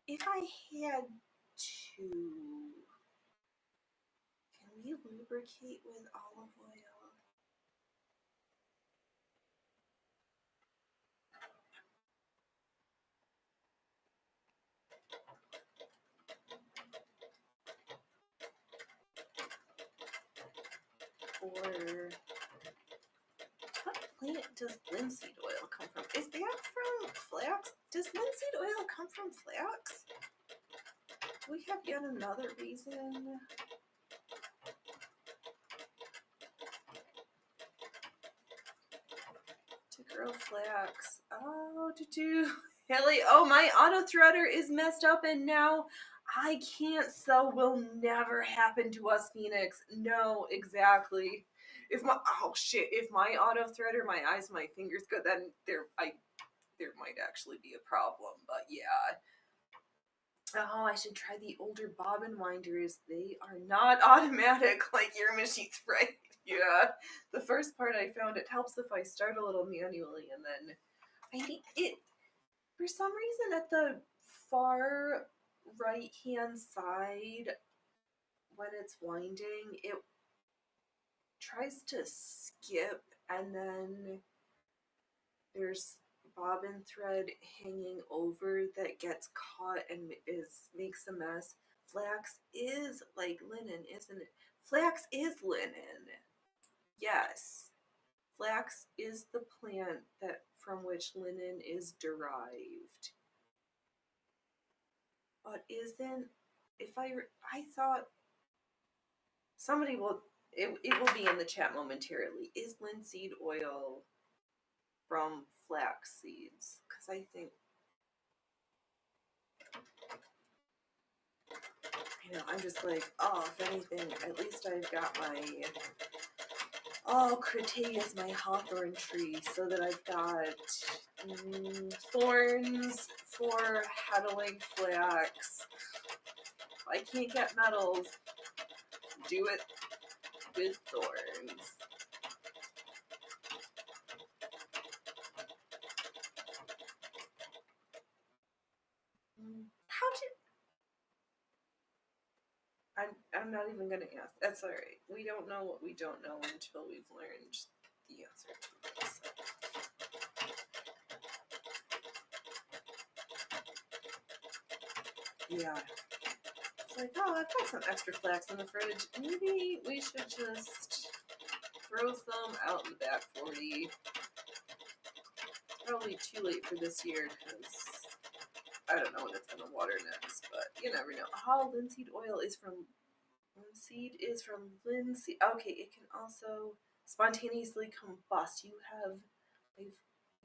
If I had to, can we lubricate with olive oil? Or what plant does linseed oil come from? Is that from flax? Does linseed oil come from flax? Do we have yet another reason? To grow flax. Oh, to do. Haley, oh, my auto threader is messed up and now I can't sew. Will never happen to us, Phoenix. No, exactly. If my if my auto threader, my eyes, my fingers go, then there might actually be a problem. But yeah. Oh, I should try the older bobbin winders. They are not automatic like your machine's, right? Yeah. The first part I found, it helps if I start a little manually and then I think it, for some reason at the far right hand side when it's winding, it tries to skip and then there's bobbin thread hanging over that gets caught and makes a mess. Flax is like linen, isn't it? Flax is linen. Yes. Flax is the plant that from which linen is derived. But isn't, if I thought somebody will, it will be in the chat momentarily. Is linseed oil from flax seeds? Because I think, you know, I'm just like, oh, if anything, at least I've got my, oh, Crataeus, my hawthorn tree, so that I've got thorns for huddling flax. If I can't get metals, do it with thorns. How did I'm not even gonna ask. That's alright. We don't know what we don't know until we've learned the answer to it. So. Yeah. It's like, oh, I've got some extra flax in the fridge. Maybe we should just throw some out in the back 40. Probably too late for this year because I don't know when it's gonna water next, but you never know. Oh, linseed oil is from linseed. Okay, it can also spontaneously combust.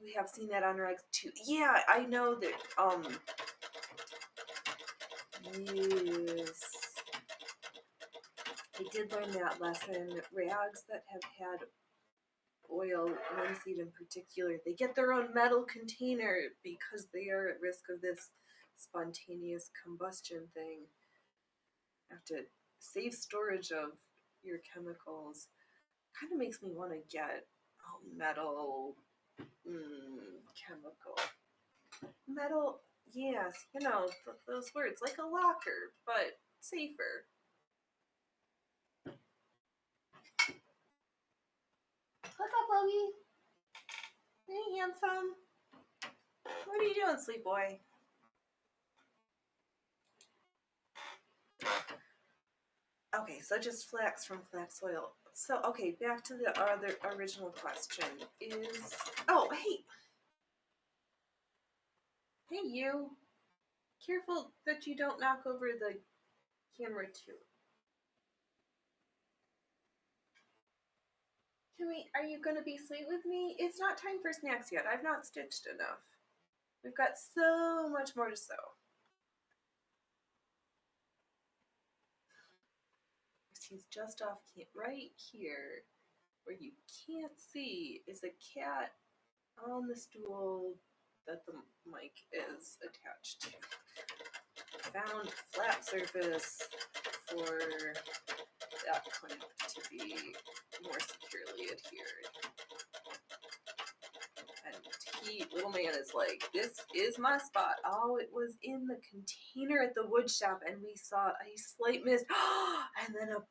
We have seen that on regs too. Yeah, I know that. Yes, I did learn that lesson. Rags that have had oil, linseed in particular, they get their own metal container because they are at risk of this spontaneous combustion thing. Have to save storage of your chemicals. Kind of makes me want to get metal, chemical. Metal, yes, you know, those words, like a locker, but safer. What's up, Logie? Hey, handsome. What are you doing, sweet boy? Okay, so just flax from flax oil. So, okay, back to the other original question is... Oh, hey! Hey, you. Careful that you don't knock over the camera, too. Are you gonna be sweet with me? It's not time for snacks yet. I've not stitched enough. We've got so much more to sew. He's just off right here, where you can't see, is a cat on the stool that the mic is attached to. Found flat surface for that clamp to be more securely adhered. And little man is like, this is my spot. Oh, it was in the container at the wood shop, and we saw a slight mist, and then a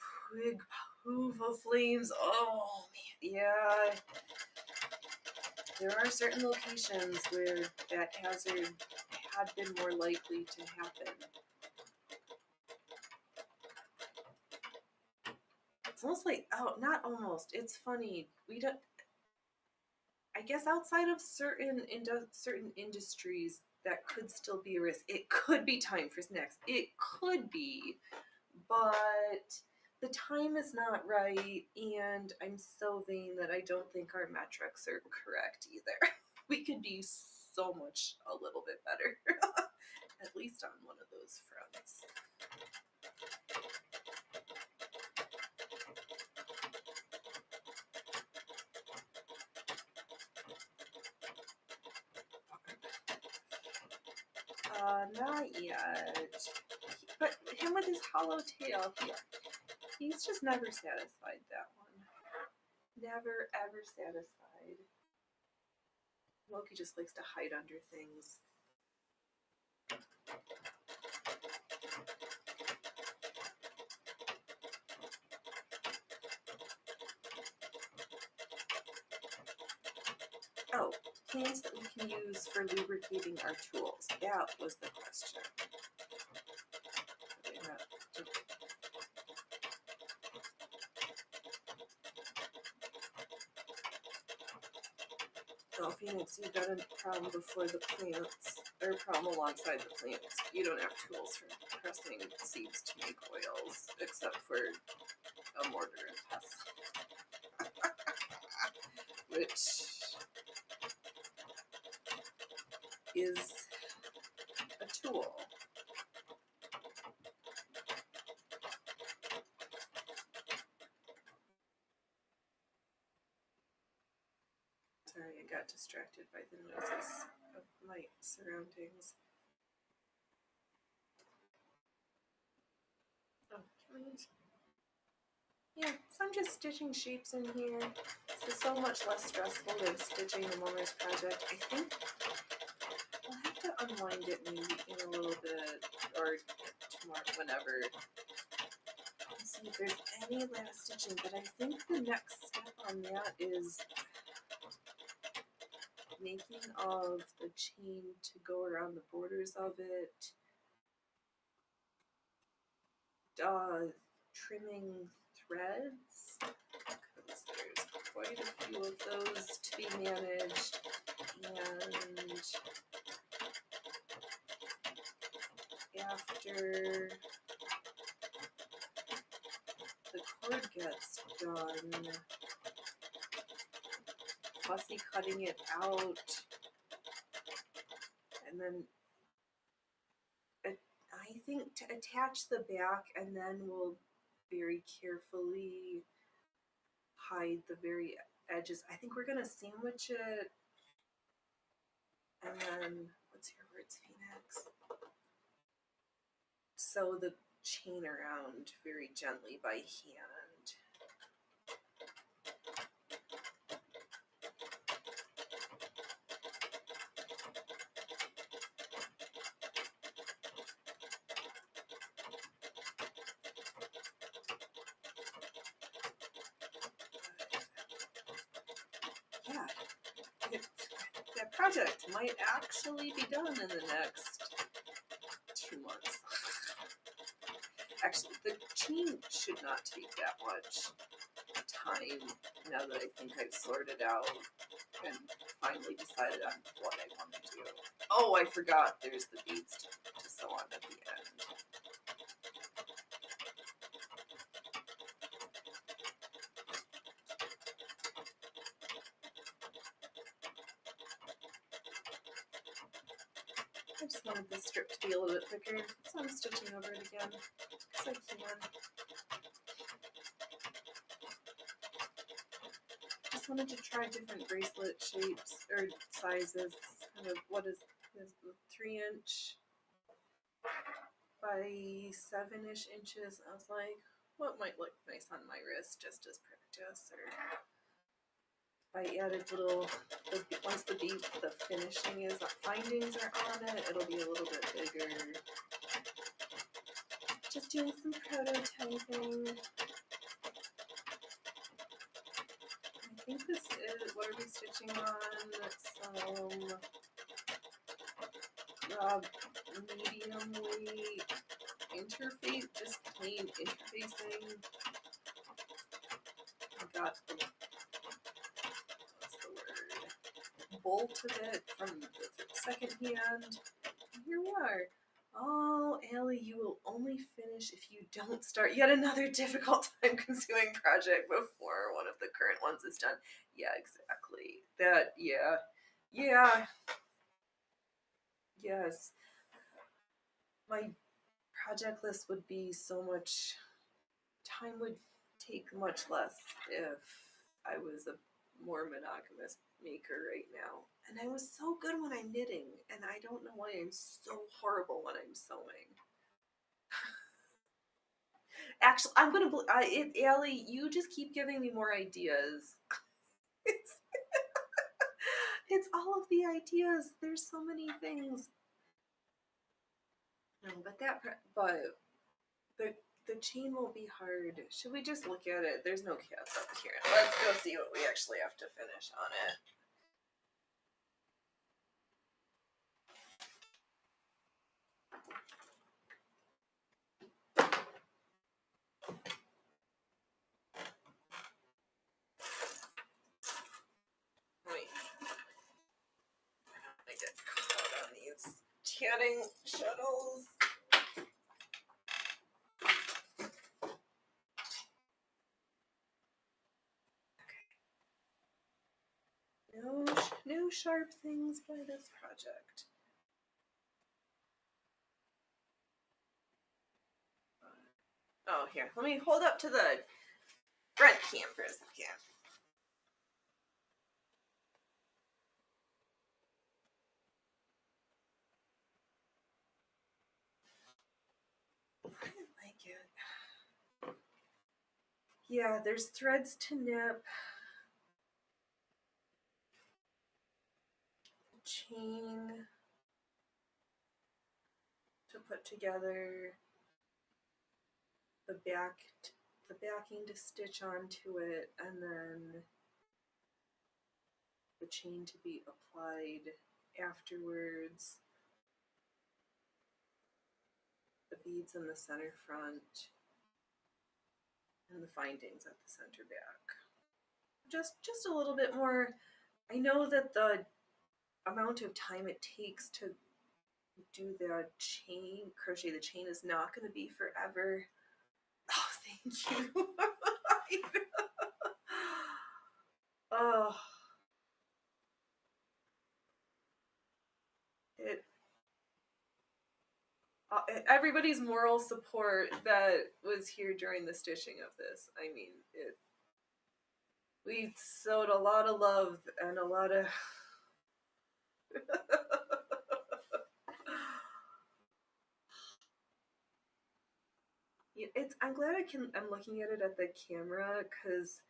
big poof of flames. Oh, man, yeah. There are certain locations where that hazard had been more likely to happen. It's almost like, oh, not almost. It's funny. We don't. I guess outside of certain industries, that could still be a risk. It could be time for snacks. It could be, but the time is not right, and I'm so vain that I don't think our metrics are correct either. We could do so much a little bit better, at least on one of those fronts. Not yet. But him with his hollow tail, he's just never satisfied, that one. Never, ever satisfied. Loki just likes to hide under things. Oh, cans that we can use for lubricating our tools. That was the question. Oh, Phoenix, you got a problem before the plants, or a problem alongside the plants. You don't have tools for pressing seeds to make oils, except for a mortar and pestle. Which is a tool. Sorry, I got distracted by the noises of my surroundings. Oh, can we... Yeah, so I'm just stitching shapes in here. This is so much less stressful than stitching the Mummers project. I think I'll have to unwind it maybe in a little bit, or tomorrow, whenever. Let's see if there's any last stitching, but I think the next step on that is making of the chain to go around the borders of it, trimming threads, because there's quite a few of those to be managed, and after the cord gets done, fussy cutting it out, and then I think to attach the back, and then we'll very carefully hide the very edges. I think we're gonna sandwich it, and then, what's your words, Phoenix? Sew the chain around very gently by hand. Yeah, that project might actually be done in the next 2 months. Actually, the chain should not take that much time now that I think I've sorted out and finally decided on what I want to do. Oh, I forgot there's the beads to sew on at the end. I just wanted this strip to be a little bit thicker, so I'm stitching over it again, because I can. Just wanted to try different bracelet shapes, or sizes, kind of what is the 3-inch by 7-ish inches. I was like, what might look nice on my wrist just as practice, or I added little, once the finishing is, findings are on it, it'll be a little bit bigger. Just doing some prototyping. I think this is, what are we stitching on? Some medium weight interface, just plain interfacing. I got the, what's the word? Bolt of it from the second hand. And here we are. Oh, Allie, you will only finish if you don't start yet another difficult time-consuming project before one of the current ones is done. Yeah, exactly. That, yeah. Yeah. Yes. My project list would be so much, time would take much less if I was a more monogamous maker right now. And I was so good when I'm knitting, and I don't know why I'm so horrible when I'm sewing. Actually, I'm gonna. Allie, you just keep giving me more ideas. It's, it's all of the ideas. There's so many things. No, but the chain won't be hard. Should we just look at it? There's no cats up here. Let's go see what we actually have to finish on it. Wait. I get caught on these tanning shuttles. No sharp things by this project. Oh, here. Let me hold up to the front cam for a second. I didn't like it. Yeah, there's threads to nip. Chain to put together. The backing to stitch onto it, and then the chain to be applied afterwards. The beads in the center front, and the findings at the center back. Just a little bit more. I know that the amount of time it takes to do the chain, crochet the chain, is not going to be forever. Oh, thank you. Oh, it. Everybody's moral support that was here during the stitching of this. I mean, we sowed a lot of love and a lot of. I'm glad I'm looking at it at the camera, because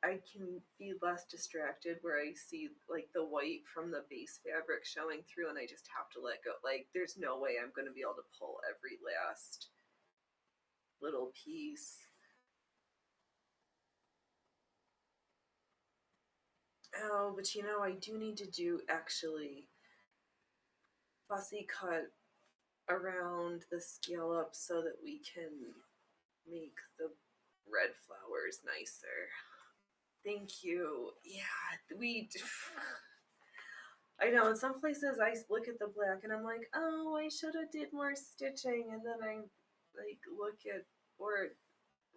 I can be less distracted where I see like the white from the base fabric showing through, and I just have to let go. Like, there's no way I'm going to be able to pull every last little piece. Oh, but you know, I do need to do actually fussy cut around the scallop so that we can make the red flowers nicer. Thank you. Yeah, I know in some places I look at the black and I'm like, oh, I should have did more stitching, and then I like look at where's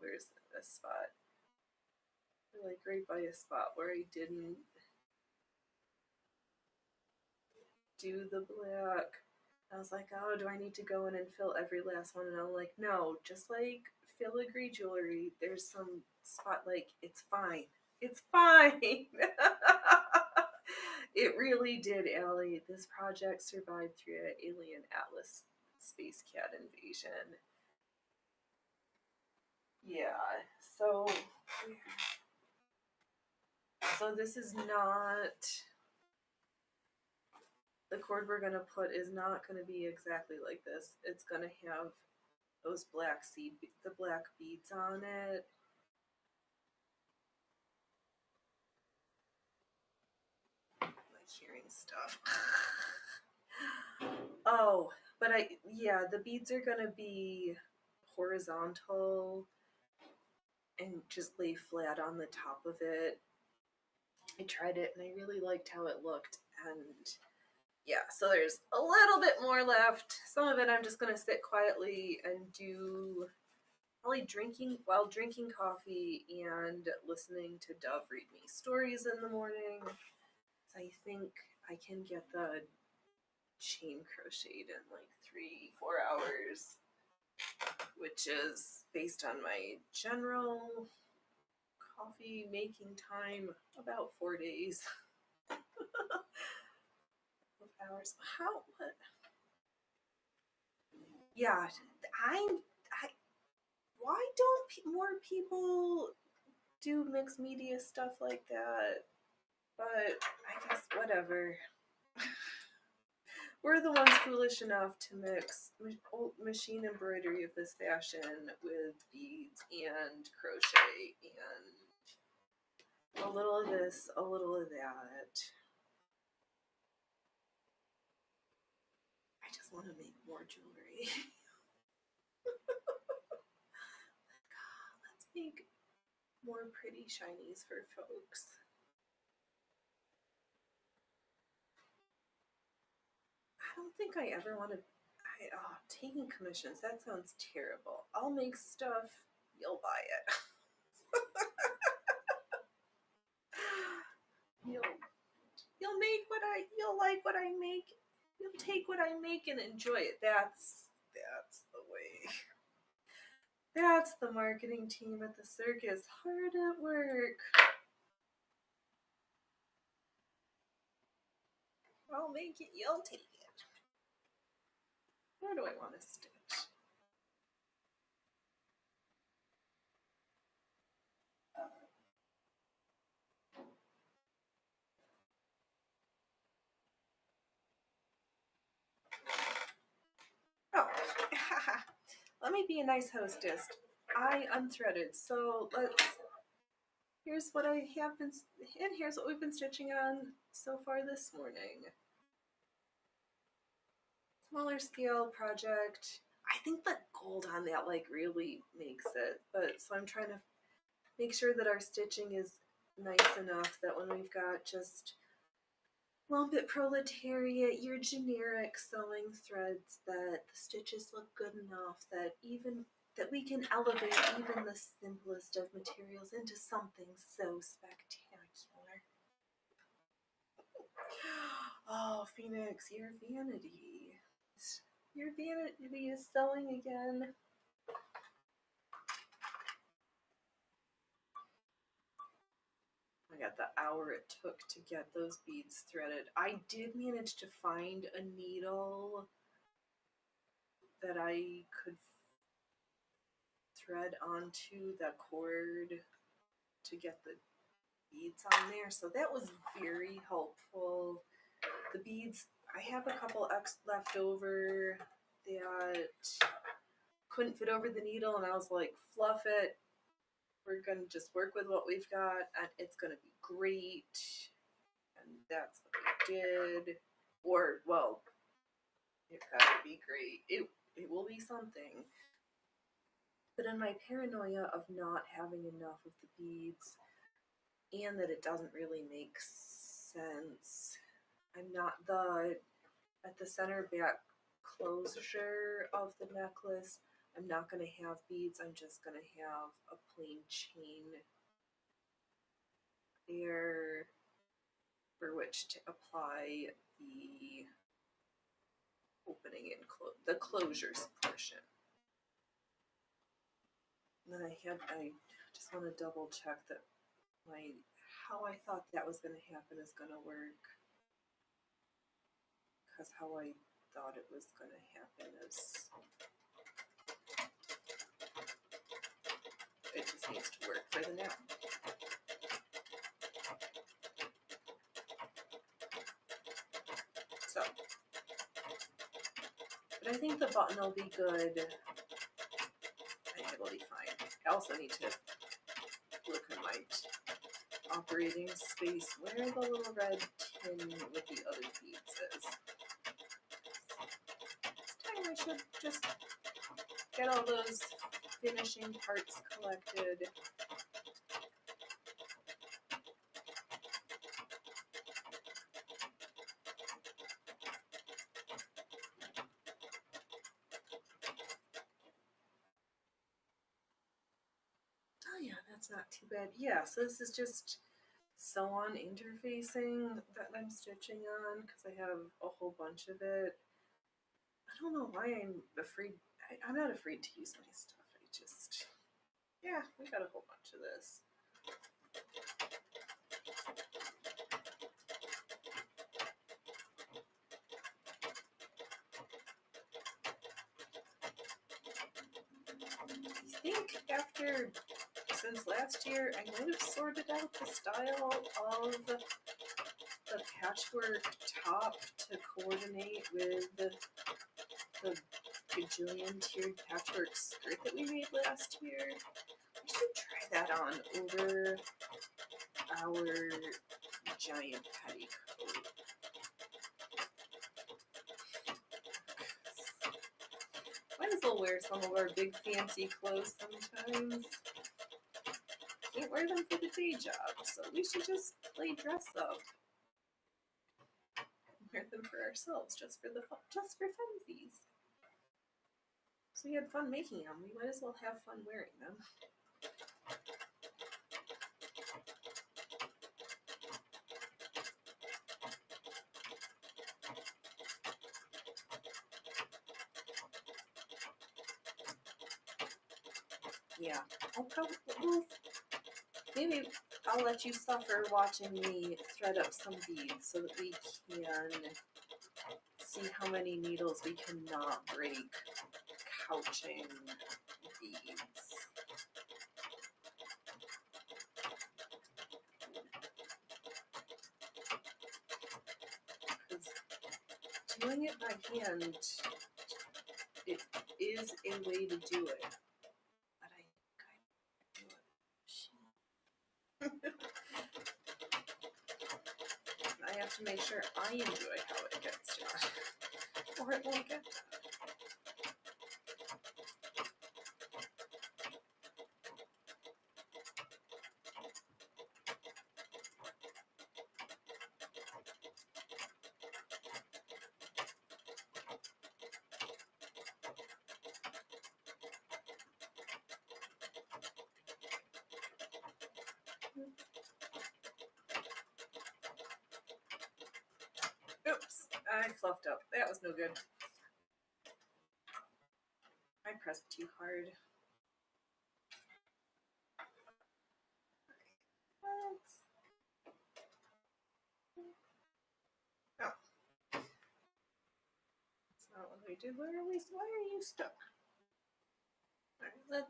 a spot, like right by a spot where I didn't do the black. I was like, oh, do I need to go in and fill every last one? And I'm like, no, just like filigree jewelry, there's some spot, like, it's fine. It's fine. It really did, Allie. This project survived through an alien Atlas space cat invasion. Yeah, so this is not, the cord we're gonna put is not gonna be exactly like this. It's gonna have those the black beads on it. I'm like hearing stuff. Oh, but yeah, the beads are gonna be horizontal and just lay flat on the top of it. I tried it and I really liked how it looked, and yeah, so there's a little bit more left. Some of it I'm just gonna sit quietly and do, probably drinking coffee and listening to Dove read me stories in the morning. So I think I can get the chain crocheted in like 3-4 hours, which is based on my general coffee making time about 4 days of hours. What? Yeah, I why don't more people do mixed media stuff like that? But I guess whatever. We're the ones foolish enough to mix machine embroidery of this fashion with beads and crochet and a little of this, a little of that. I just want to make more jewelry. Let's make more pretty shinies for folks. I don't think I ever want to. Taking commissions, that sounds terrible. I'll make stuff, you'll buy it. You'll make you'll like what I make. You'll take what I make and enjoy it. That's the way. That's the marketing team at the circus, hard at work. I'll make it, you'll take it. Where do I want to stitch? Oh, let me be a nice hostess. I unthreaded, so here's what I have been, and here's what we've been stitching on so far this morning. Smaller scale project. I think the gold on that like really makes it, but so I'm trying to make sure that our stitching is nice enough that when we've got just lumpet proletariat, your generic sewing threads, that the stitches look good enough that we can elevate even the simplest of materials into something so spectacular. Oh, Phoenix, your vanity. Your vanity is sewing again. I got the hour it took to get those beads threaded. I did manage to find a needle that I could thread onto the cord to get the beads on there, so that was very helpful. The beads, I have a couple left over that couldn't fit over the needle, and I was like, fluff it. We're gonna just work with what we've got, and it's gonna be great. that's what we did. Or, well, it better be great. It will be something. But in my paranoia of not having enough of the beads and that it doesn't really make sense, I'm not at the center back closure of the necklace, I'm not going to have beads. I'm just going to have a plain chain there for which to apply the opening and the closures portion. And then I just want to double check that how I thought that was going to happen is going to work. Because how I thought it was going to happen is it just needs to work for the now. So, but I think the button will be good. I think it'll be fine. I also need to look at my operating space where the little red tin with the other beads is. This time I should just get all those finishing parts collected. Oh yeah, that's not too bad. Yeah, so this is just sew-on interfacing that I'm stitching on because I have a whole bunch of it. I don't know why I'm afraid. I'm not afraid to use my stuff. I just, yeah, we got a whole bunch of this. I think since last year, I might have sorted out the style of the patchwork top to coordinate with the gajillion tiered patchwork skirt that we made last year. I should try that on over our giant petticoat. Might as well wear some of our big fancy clothes sometimes. Can't wear them for the day job, so we should just play dress up. Wear them for ourselves, just for funsies. So we had fun making them. We might as well have fun wearing them. Yeah, maybe I'll let you suffer watching me thread up some beads so that we can see how many needles we cannot break couching beads. Because doing it by hand, it is a way to do it. But I have to make sure I enjoy how it gets done, or it won't get done. Oops, I fluffed up. That was no good. I pressed too hard. What? Oh. That's not what we did. Why are you stuck? Alright, let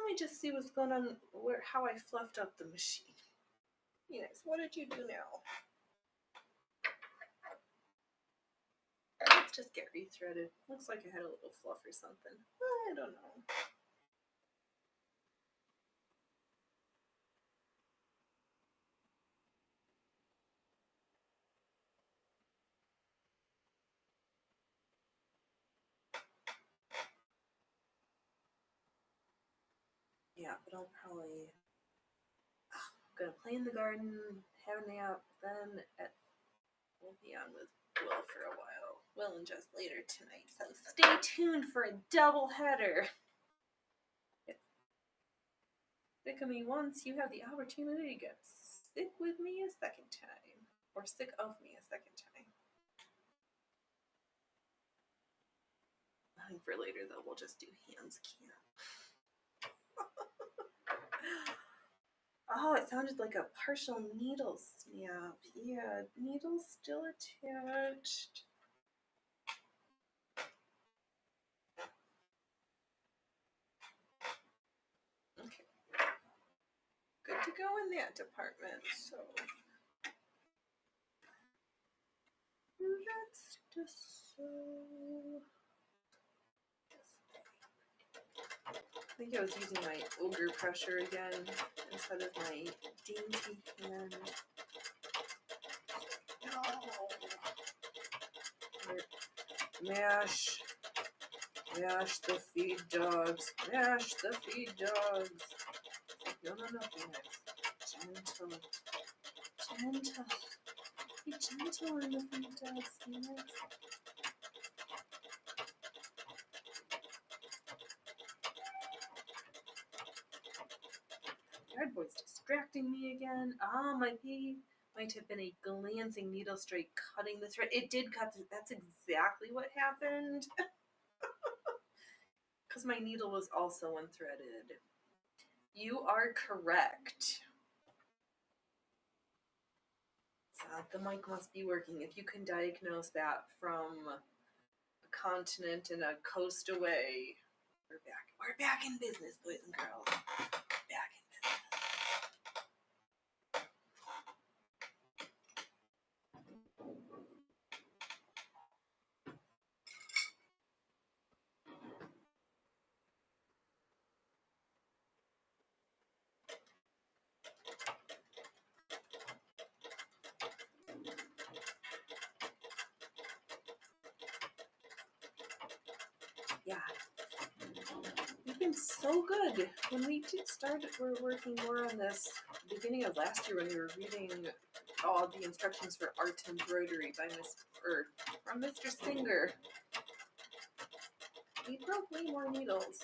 me just see what's going on, how I fluffed up the machine. Yes, what did you do now? Let's just get rethreaded. Looks like I had a little fluff or something. I don't know. but I'll probably gonna play in the garden, have a nap, then we'll be on with Will for a while. Will and Jess later tonight, so stay tuned for a double header. Sick of me once, you have the opportunity to get sick with me a second time. Or sick of me a second time. I think for later though, we'll just do hands cam. Oh, it sounded like a partial needle snap. Yeah, needle still attached. Okay. Good to go in that department, so let's just sew. I think I was using my ogre pressure again instead of my dainty hand. No. Mash. Mash the feed dogs. Mash the feed dogs. No, Phoenix. Gentle. Gentle. Be gentle on the feed dogs, Phoenix. Yard boy's distracting me again. Ah, might have been a glancing needle strike cutting the thread. It did cut through. That's exactly what happened. Because my needle was also unthreaded. You are correct. So the mic must be working. If you can diagnose that from a continent and a coast away, we're back. We're back in business, boys and girls. Back in business. Yeah. We've been so good. When we did start, we're working more on this beginning of last year when we were reading all the instructions for art embroidery by from Mr. Singer. We broke way more needles.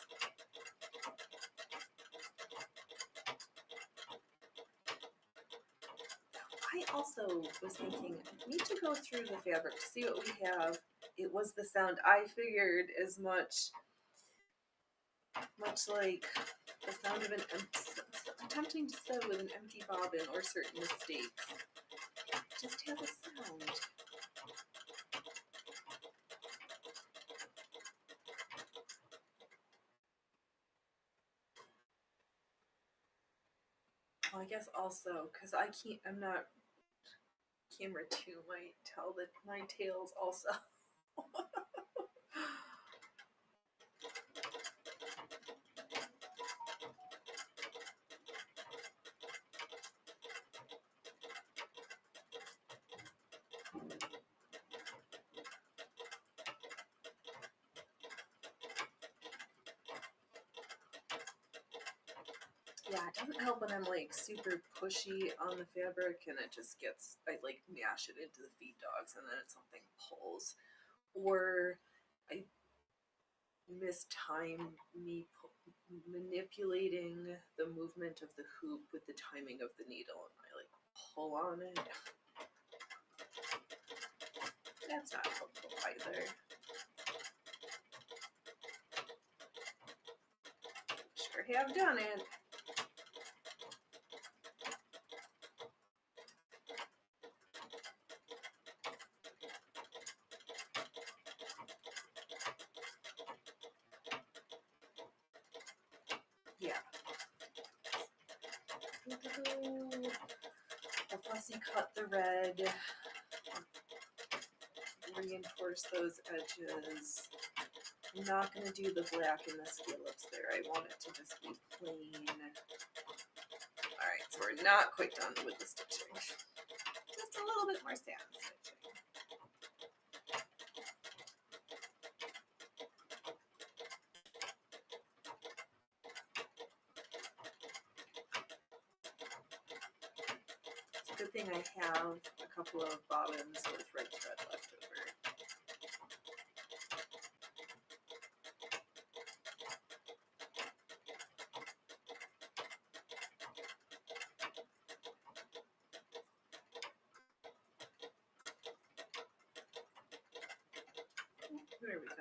I also was thinking, I need to go through the fabric to see what we have. It was the sound I figured as much like the sound of attempting to sew with an empty bobbin or certain mistakes. It just has a sound. Well, I guess also, because I'm not, camera 2 might tell that my tail's also. Yeah, it doesn't help when I'm like super pushy on the fabric and it just I like mash it into the feed dogs and then something pulls. Or I mistime me manipulating the movement of the hoop with the timing of the needle and I like pull on it. That's not helpful either. Sure have done it. Yeah. I'll fussy cut the red. Reinforce those edges. I'm not going to do the black in the scallops there. I want it to just be plain. Alright, so we're not quite done with the stitching. Just a little bit more sand stitching. thing, I have a couple of bobbins with red thread left over. There we go.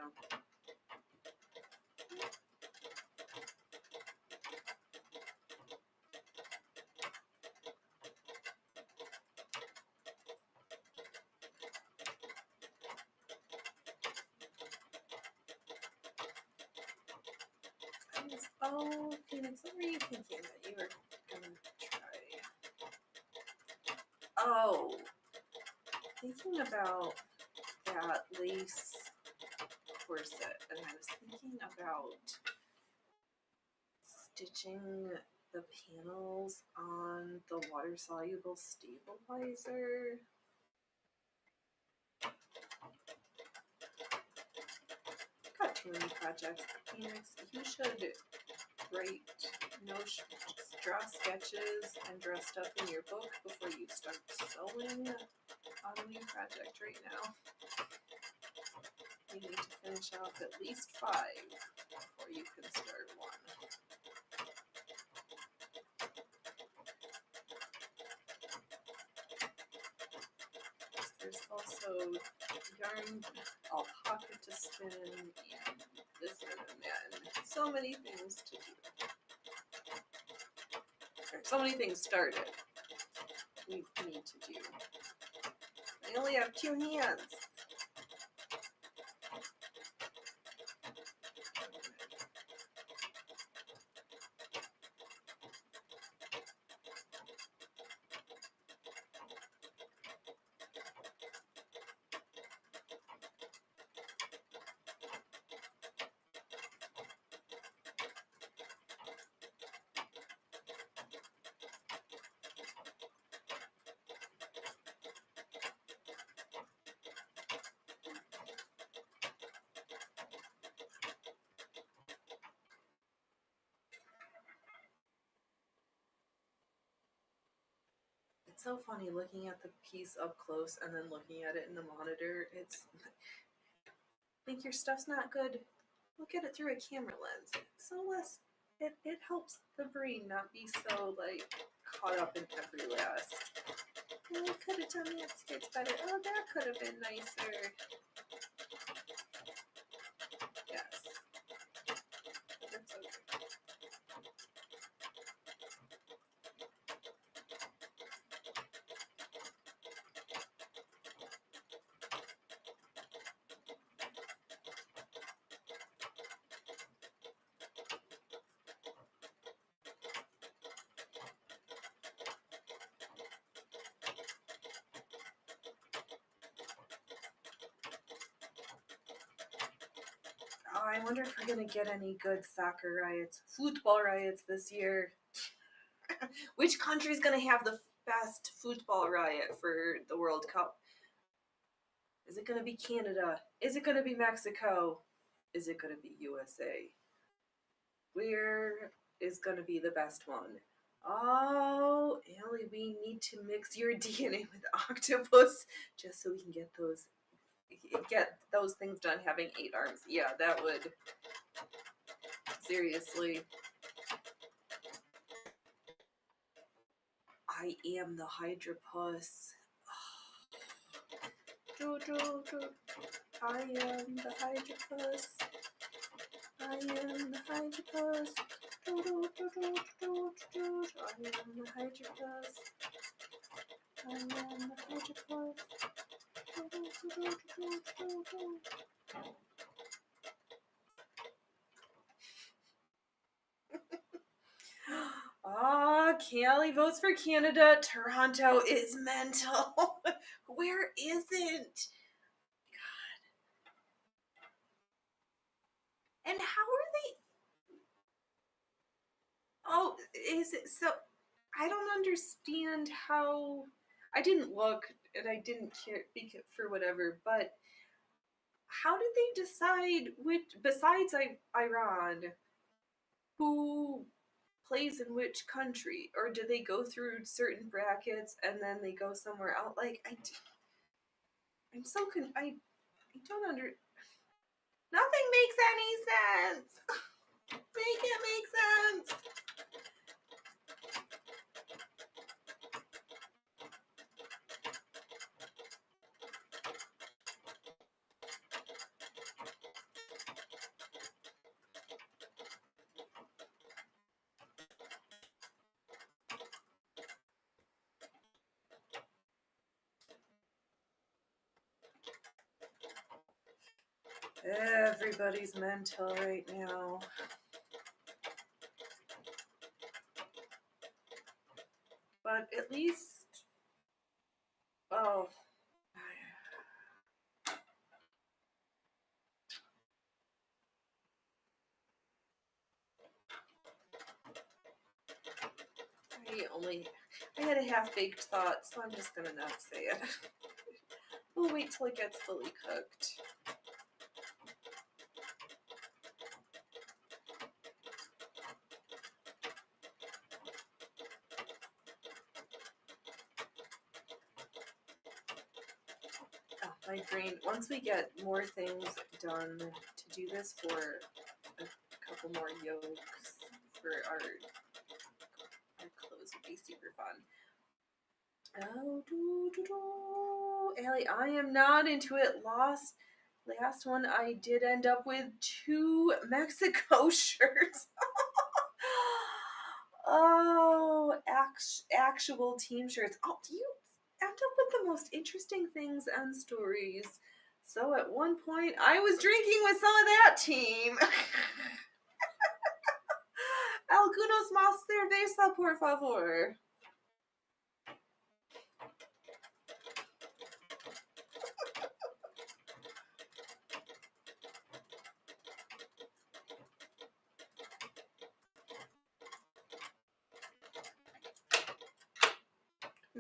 Oh, Phoenix, what were you thinking that you were gonna try? Oh, thinking about that lace corset, and I was thinking about stitching the panels on the water-soluble stabilizer. Got too many projects. Phoenix, you should write draw sketches and draw stuff in your book before you start sewing on a new project right now. You need to finish off at least 5 before you can start one. There's also yarn alpaca to spin and this and that, and so many things to do. Or so many things started we need to do. I only have 2 hands. It's so funny looking at the piece up close and then looking at it in the monitor. It's think your stuff's not good. Look at it through a camera lens. So less it helps the brain not be so like caught up in every last. Oh, I could have done that stitch better. Oh, that could have been nicer. Yes. That's okay. Oh, I wonder if we're gonna get any good soccer riots, football riots this year. Which country's gonna have the best football riot for the World Cup? Is it gonna be Canada? Is it gonna be Mexico? Is it gonna be USA? Where is gonna be the best one? Oh, Ellie, we need to mix your DNA with octopus just so we can get those things done having 8 arms. Yeah, that would seriously. I am the Hydropus. I am the Hydropus. I am the Hydropus. I am the Hydropus. I am the Hydropus. Ah, Callie votes for Canada. Toronto is mental. Where isn't? God. And how are they? Oh, is it so? I don't understand how. I didn't look and I didn't care for whatever, but how did they decide which, besides Iran, who plays in which country, or do they go through certain brackets and then they go somewhere else? Like I'm so I don't under. Nothing makes any sense. Make it make sense. Everybody's mental right now. But at least, oh, I had a half-baked thought, so I'm just gonna not say it. We'll wait till it gets fully cooked. Oh, my brain, once we get more things done to do this for a couple more yolks for our clothes would be super fun. Oh, Allie, I am not into it. Last one I did end up with 2 Mexico shirts. Oh, actual team shirts. Oh, you end up with the most interesting things and stories. So at one point, I was drinking with some of that team. Algunos más cerveza, por favor.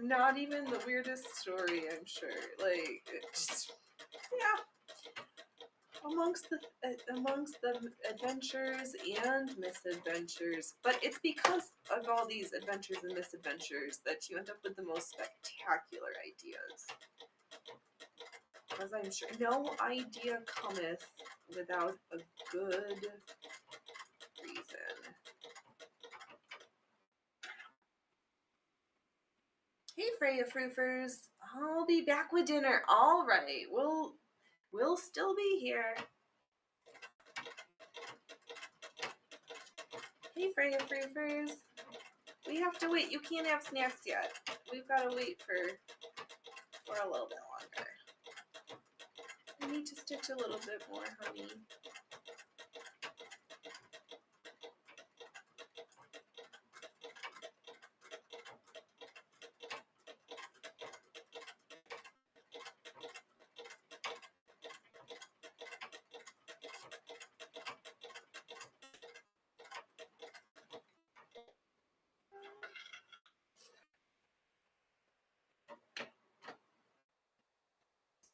Not even the weirdest story, I'm sure. Like, just, yeah. Amongst the adventures and misadventures, but it's because of all these adventures and misadventures that you end up with the most spectacular ideas. As I'm sure, no idea cometh without a good reason. Hey, Freya Froofers, I'll be back with dinner. All right, we'll still be here. Hey, Freya Froofers, we have to wait. You can't have snacks yet. We've got to wait for a little bit longer. I need to stitch a little bit more, honey.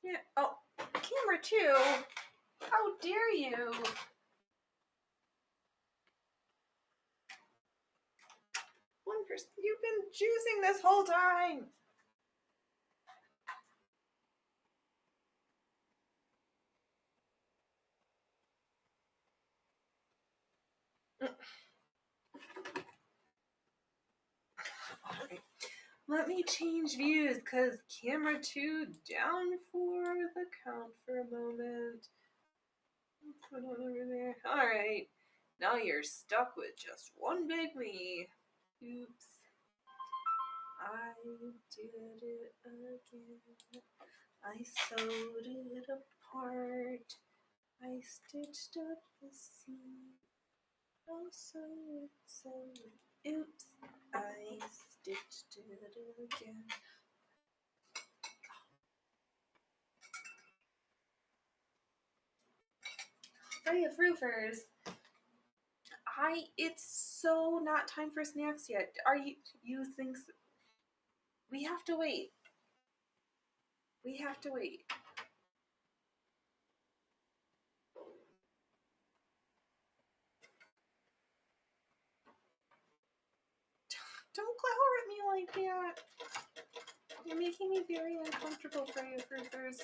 Yeah. Oh, camera 2. How dare you? One person. You've been juicing this whole time. Alright. Let me change views because camera 2 down for the count for a moment. Put it over there. Alright. Now you're stuck with just one big me. Oops. I did it again. I sewed it apart. I stitched up the seam. Oh, so oops. I stitched it again. Freya Froofers. It's so not time for snacks yet. You think we have to wait? We have to wait. Don't glower at me like that. You're making me very uncomfortable for you, Fruiters.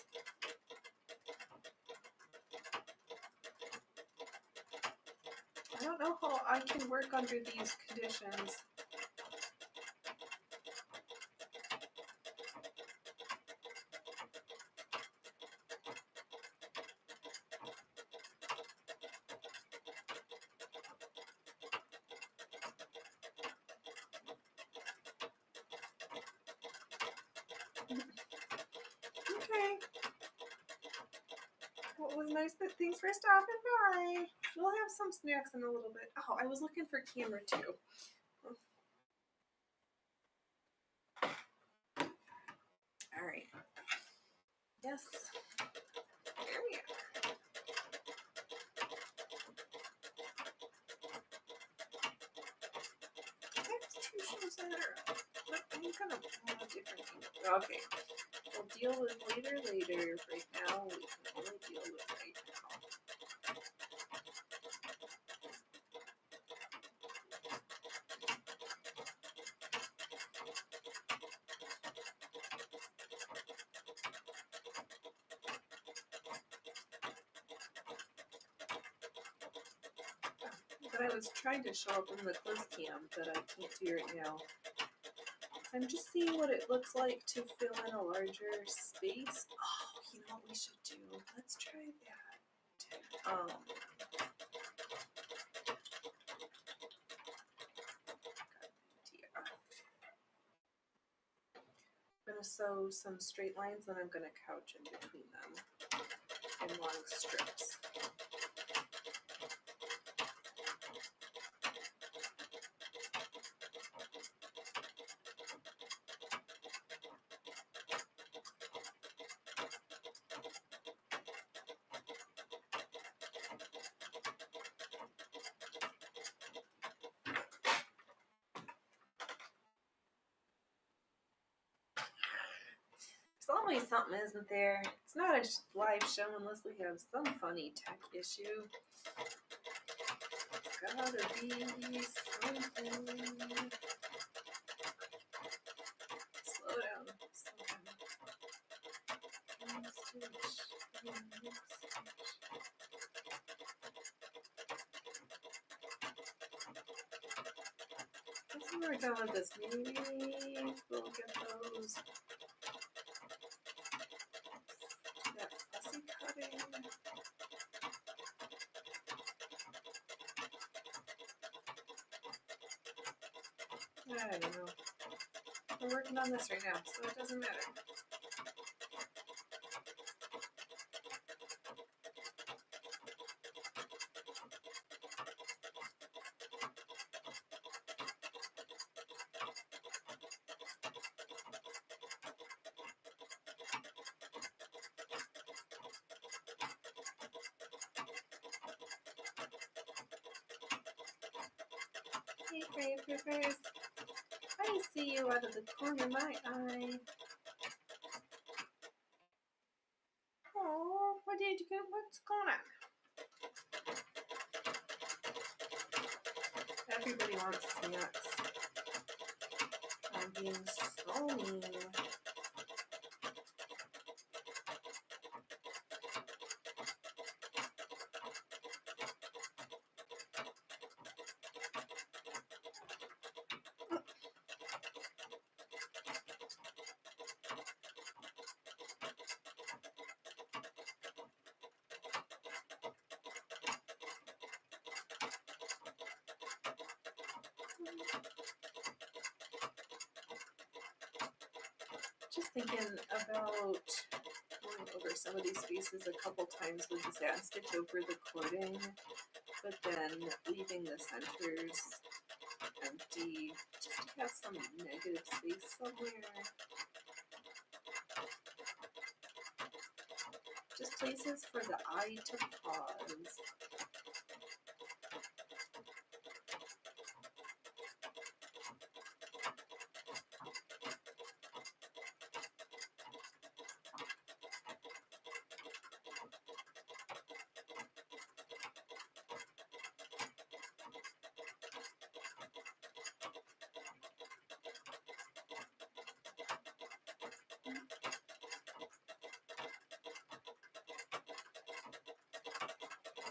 I don't know how I can work under these conditions. Okay. Well, it was nice, but thanks for stopping by. We'll have some snacks in a little bit. Oh, I was looking for camera too. All right. Yes. Here we are. That's two shoes that are up. But I'm gonna want a different thing. Okay. We'll deal with later. Right now, we can only deal with right now. But I was trying to show up in the close cam, but I can't do right now. I'm just seeing what it looks like to fill in a larger space. Oh, you know what we should do? Let's try that. I'm gonna sew some straight lines, and I'm gonna couch in between them in long strips. There's always something, isn't there? It's not a live show unless we have some funny tech issue. It's gotta be something. Slow down. Once we're done with this, maybe we'll get those. That fussy cutting. I don't know. We're working on this right now, so it doesn't matter. Hey, Fravers. I see you out of the corner of my eye. Oh, what did you get? What's going on? Everybody wants snacks. I'm being so mean. Just thinking about going over some of these spaces a couple times with the sand stitch over the cording, but then leaving the centers empty just to have some negative space somewhere. Just places for the eye to pause.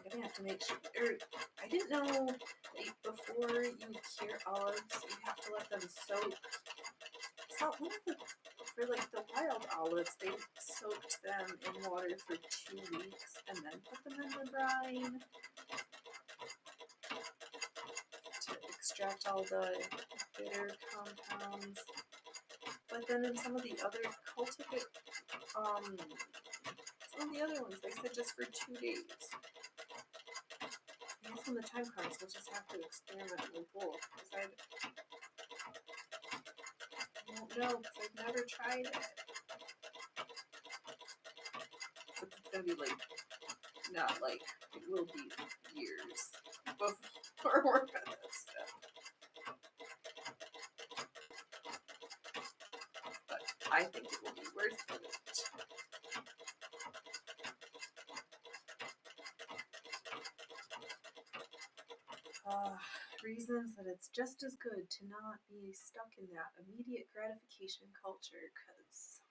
gonna have to make sure. I didn't know like, before you cure olives, you have to let them soak. So one of the for like the wild olives, they soaked them in water for 2 weeks and then put them in the brine to extract all the bitter compounds. But then in some of the other some of the other ones, they said just for 2 days. I guess when the time comes, we'll just have to experiment with both. Because I don't know, because I've never tried it. But it's gonna be like, not like, it will be years before we're at that step. But I think it will be worth it. Reasons that it's just as good to not be stuck in that immediate gratification culture, because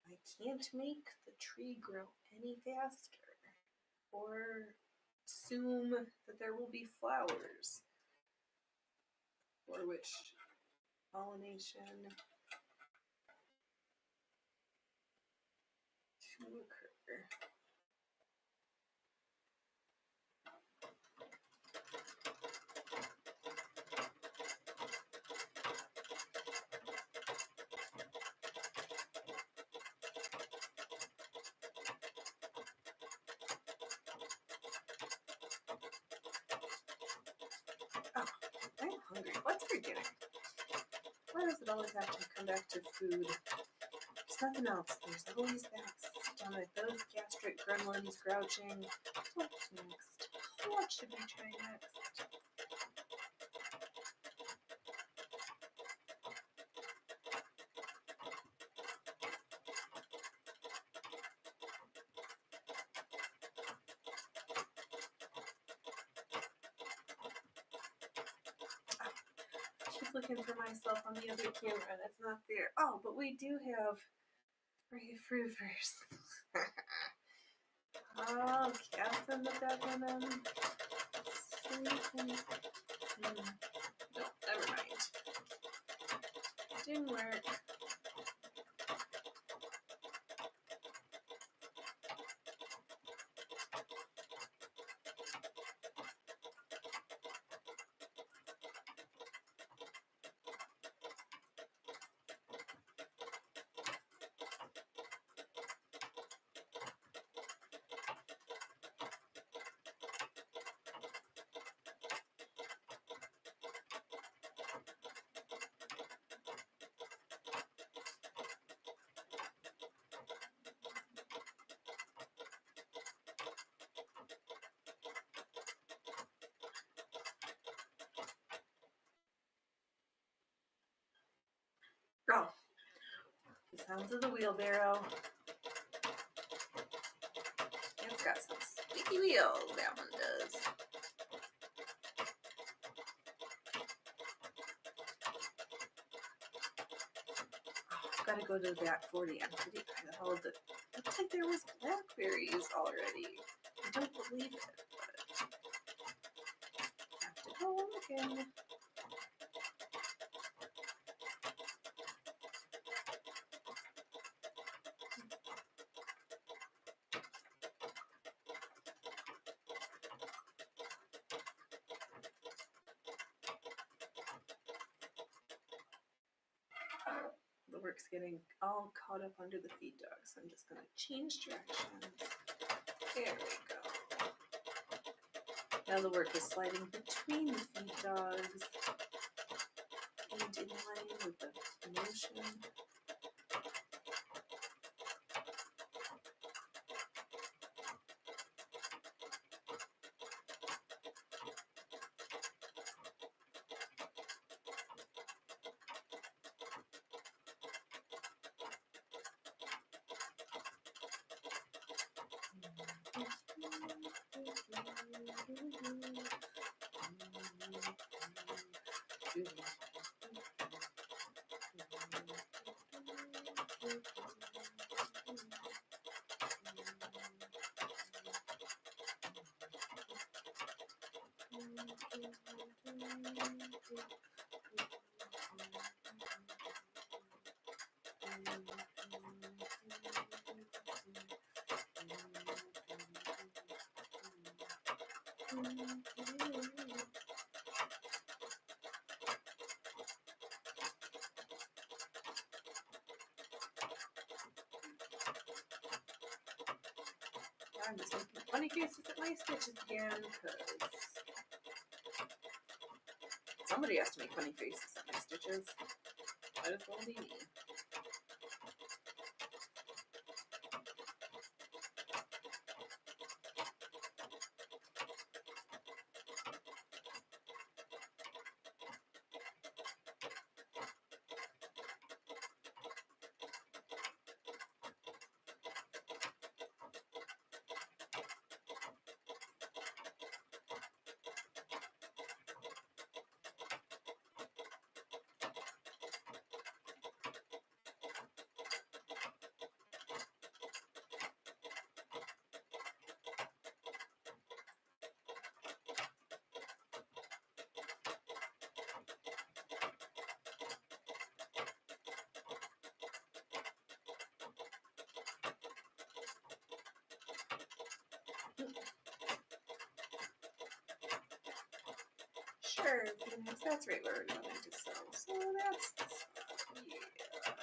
I can't make the tree grow any faster or assume that there will be flowers for which pollination to occur. I'm hungry. What's for dinner? Why does it always have to come back to food? There's nothing else. There's always that stomach, those gastric gremlins grouching. What's next? What should we try next? I keep looking for myself on the other camera and it's not there. Oh, but we do have fruiters. Oh, cats in the back of them. Sleeping. No, never mind. Didn't work. Oh, the sounds of the wheelbarrow. It's got some squeaky wheels, that one does. Oh, gotta go to the back 40. I'm pretty all of the. Looks like there was blackberries already. I don't believe it, but have to go looking. The work's getting all caught up under the feed dog, so I'm just gonna change directions. There we go. Now the work is sliding between the feed dogs and in line with the motion. I'm just making funny faces at my stitches again because somebody has to make funny faces at my stitches. Might as well be me. Sure, Phoenix, that's right where we're going to sell. So that's the stuff, yeah.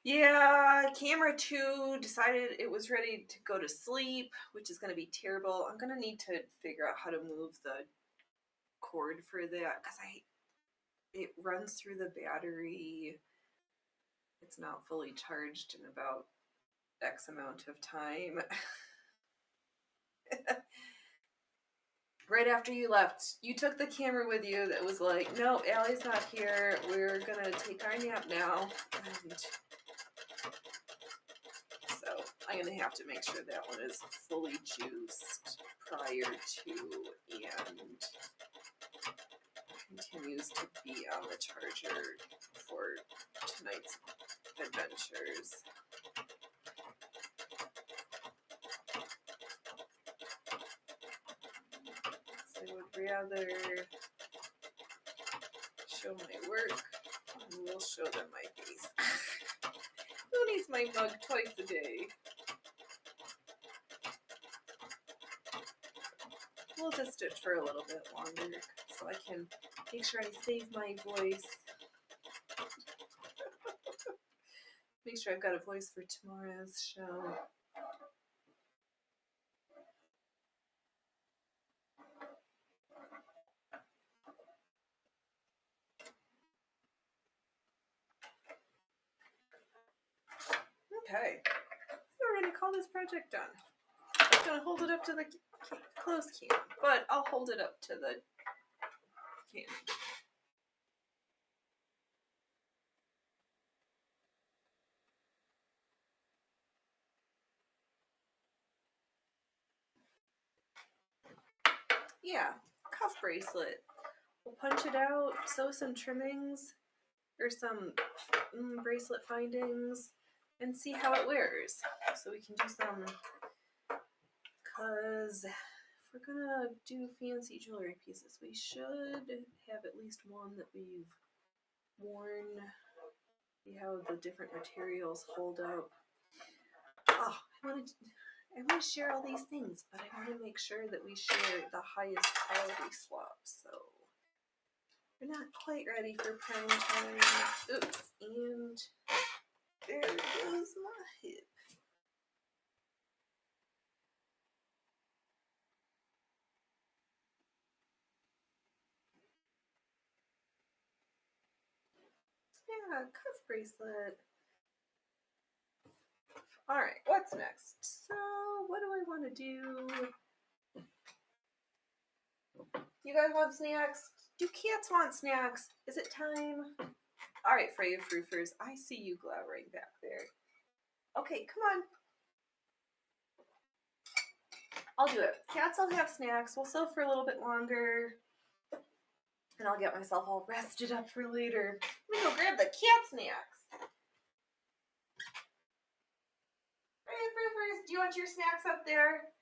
Yeah, camera 2 decided it was ready to go to sleep, which is going to be terrible. I'm going to need to figure out how to move the cord for that because it runs through the battery. It's not fully charged in about X amount of time. Right after you left, you took the camera with you that was like, no, Allie's not here. We're going to take our nap now. And so I'm going to have to make sure that one is fully juiced prior to and continues to be on the charger for tonight's adventures. So I would rather show my work and we'll show them my face. Who needs my mug twice a day? We'll just stitch for a little bit longer so I can make sure I save my voice. Make sure I've got a voice for tomorrow's show. Okay, we're gonna call this project done. I'm gonna hold it up to the closed cam, but I'll hold it up to the cam. Yeah, cuff bracelet. We'll punch it out, sew some trimmings or some bracelet findings, and see how it wears. So we can do some, because if we're gonna do fancy jewelry pieces, we should have at least one that we've worn. See how the different materials hold up. Oh, I want to share all these things, but I want to make sure that we share the highest quality swaps. So we're not quite ready for prime time. Oops, and there goes my hip. Yeah, cuff bracelet. All right, what's next? So, what do I want to do? You guys want snacks? Do cats want snacks? Is it time? All right, Freya Froofers, I see you glowering back there. Okay, come on. I'll do it. Cats will have snacks. We'll sew for a little bit longer. And I'll get myself all rested up for later. Let me go grab the cat snacks. Freya Froofers, do you want your snacks up there?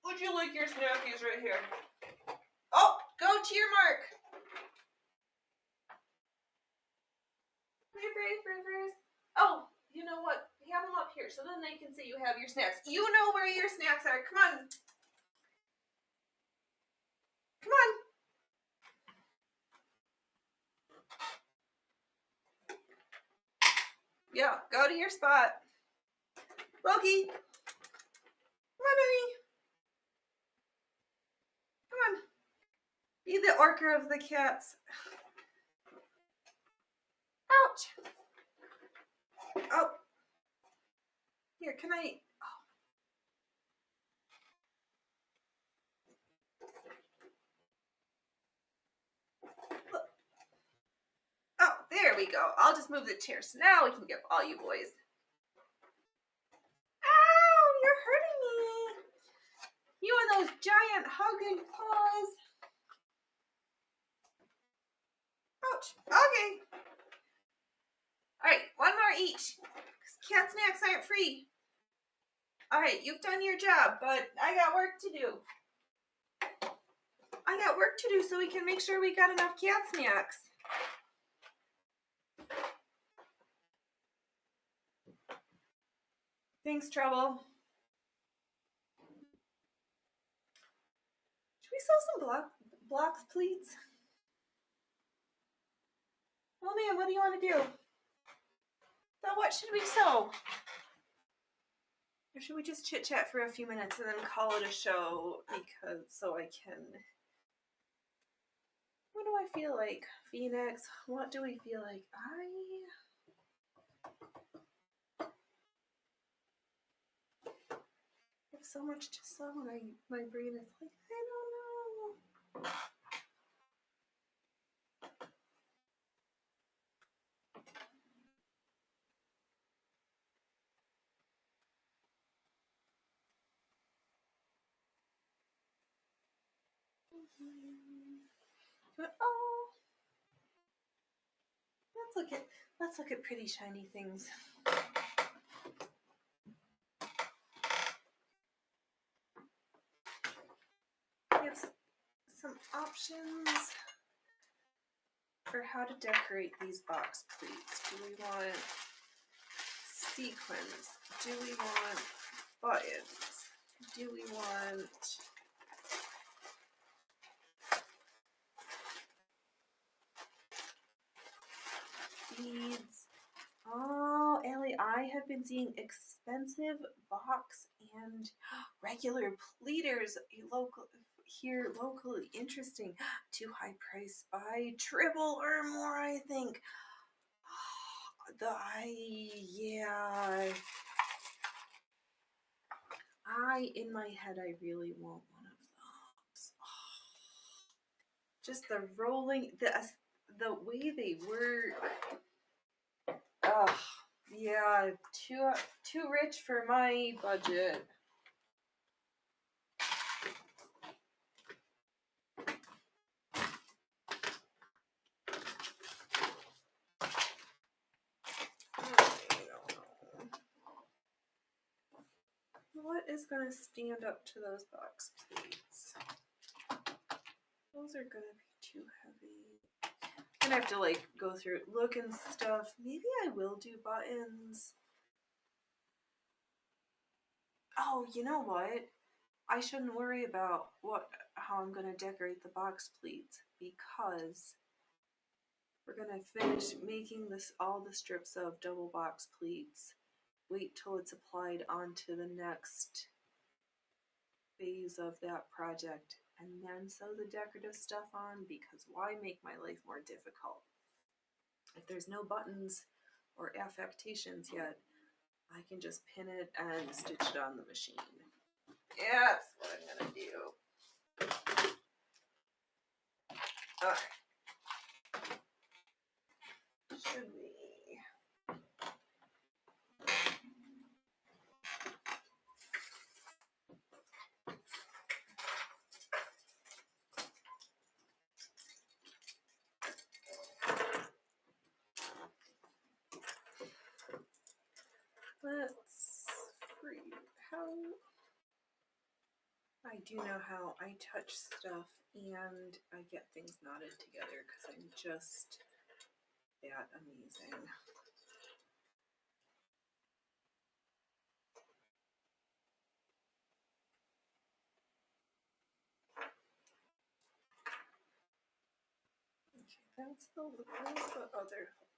Would you like your snackies right here? Oh, go to your mark. Freya Froofers. Oh, you know what? Have them up here so then they can see you have your snacks. You know where your snacks are. Come on. Come on. Yeah, go to your spot. Loki. Come on, honey. Come on. Be the orca of the cats. Ouch. Oh. Here, can I... Oh, there we go. I'll just move the chair so now we can get all you boys. Ow, you're hurting me. You and those giant hugging paws. Ouch. Okay. All right, one more each. Cat snacks aren't free. All right, you've done your job, but I got work to do. I got work to do so we can make sure we got enough cat snacks. Thanks, Trouble. Should we sew some blocks, please? Well, man, what do you want to do? So what should we sew? Or should we just chit-chat for a few minutes and then call it a show because so I can... What do I feel like? Phoenix, what do we feel like? I have so much to sew and my brain is like, I don't know. But, oh, let's look at pretty shiny things. We have some options for how to decorate these box pleats. Do we want sequins? Do we want buttons? Do we want beads? Oh, Ellie, I have been seeing expensive box and regular pleaters here locally. Interesting. Too high price by triple or more, I think. In my head, I really want one of those. Just the rolling, the way they work. Yeah, too rich for my budget. What is going to stand up to those box pleats? Those are going to be too heavy. I'm going to have to like go through it, look and stuff. Maybe I will do buttons. Oh, you know what? I shouldn't worry about how I'm going to decorate the box pleats because we're going to finish making all the strips of double box pleats. Wait till it's applied onto the next phase of that project and then sew the decorative stuff on because why make my life more difficult? if there's no buttons or affectations yet, I can just pin it and stitch it on the machine. Yeah, that's what I'm gonna do. Alright. Should we? Let's free how I do know how I touch stuff and I get things knotted together because I'm just that amazing. Okay, that's the other hook.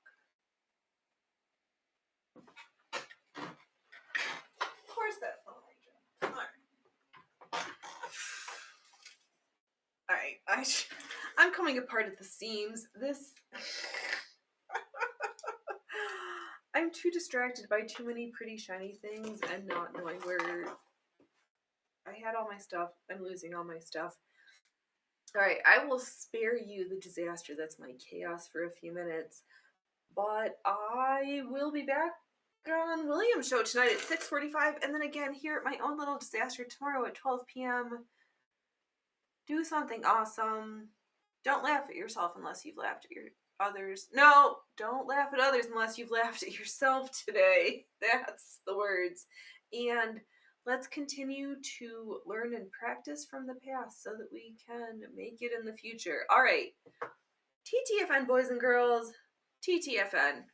Of course that fell my job. Alright. I'm coming apart at the seams. I'm too distracted by too many pretty shiny things and not knowing where I had all my stuff. I'm losing all my stuff. Alright, I will spare you the disaster that's my chaos for a few minutes. But I will be back on William's show tonight at 6:45 and then again here at my own little disaster tomorrow at 12 p.m. Do something awesome. Don't laugh at yourself unless you've laughed at your others. No, don't laugh at others unless you've laughed at yourself today. That's the words. And let's continue to learn and practice from the past so that we can make it in the future. All right. TTFN, boys and girls. TTFN.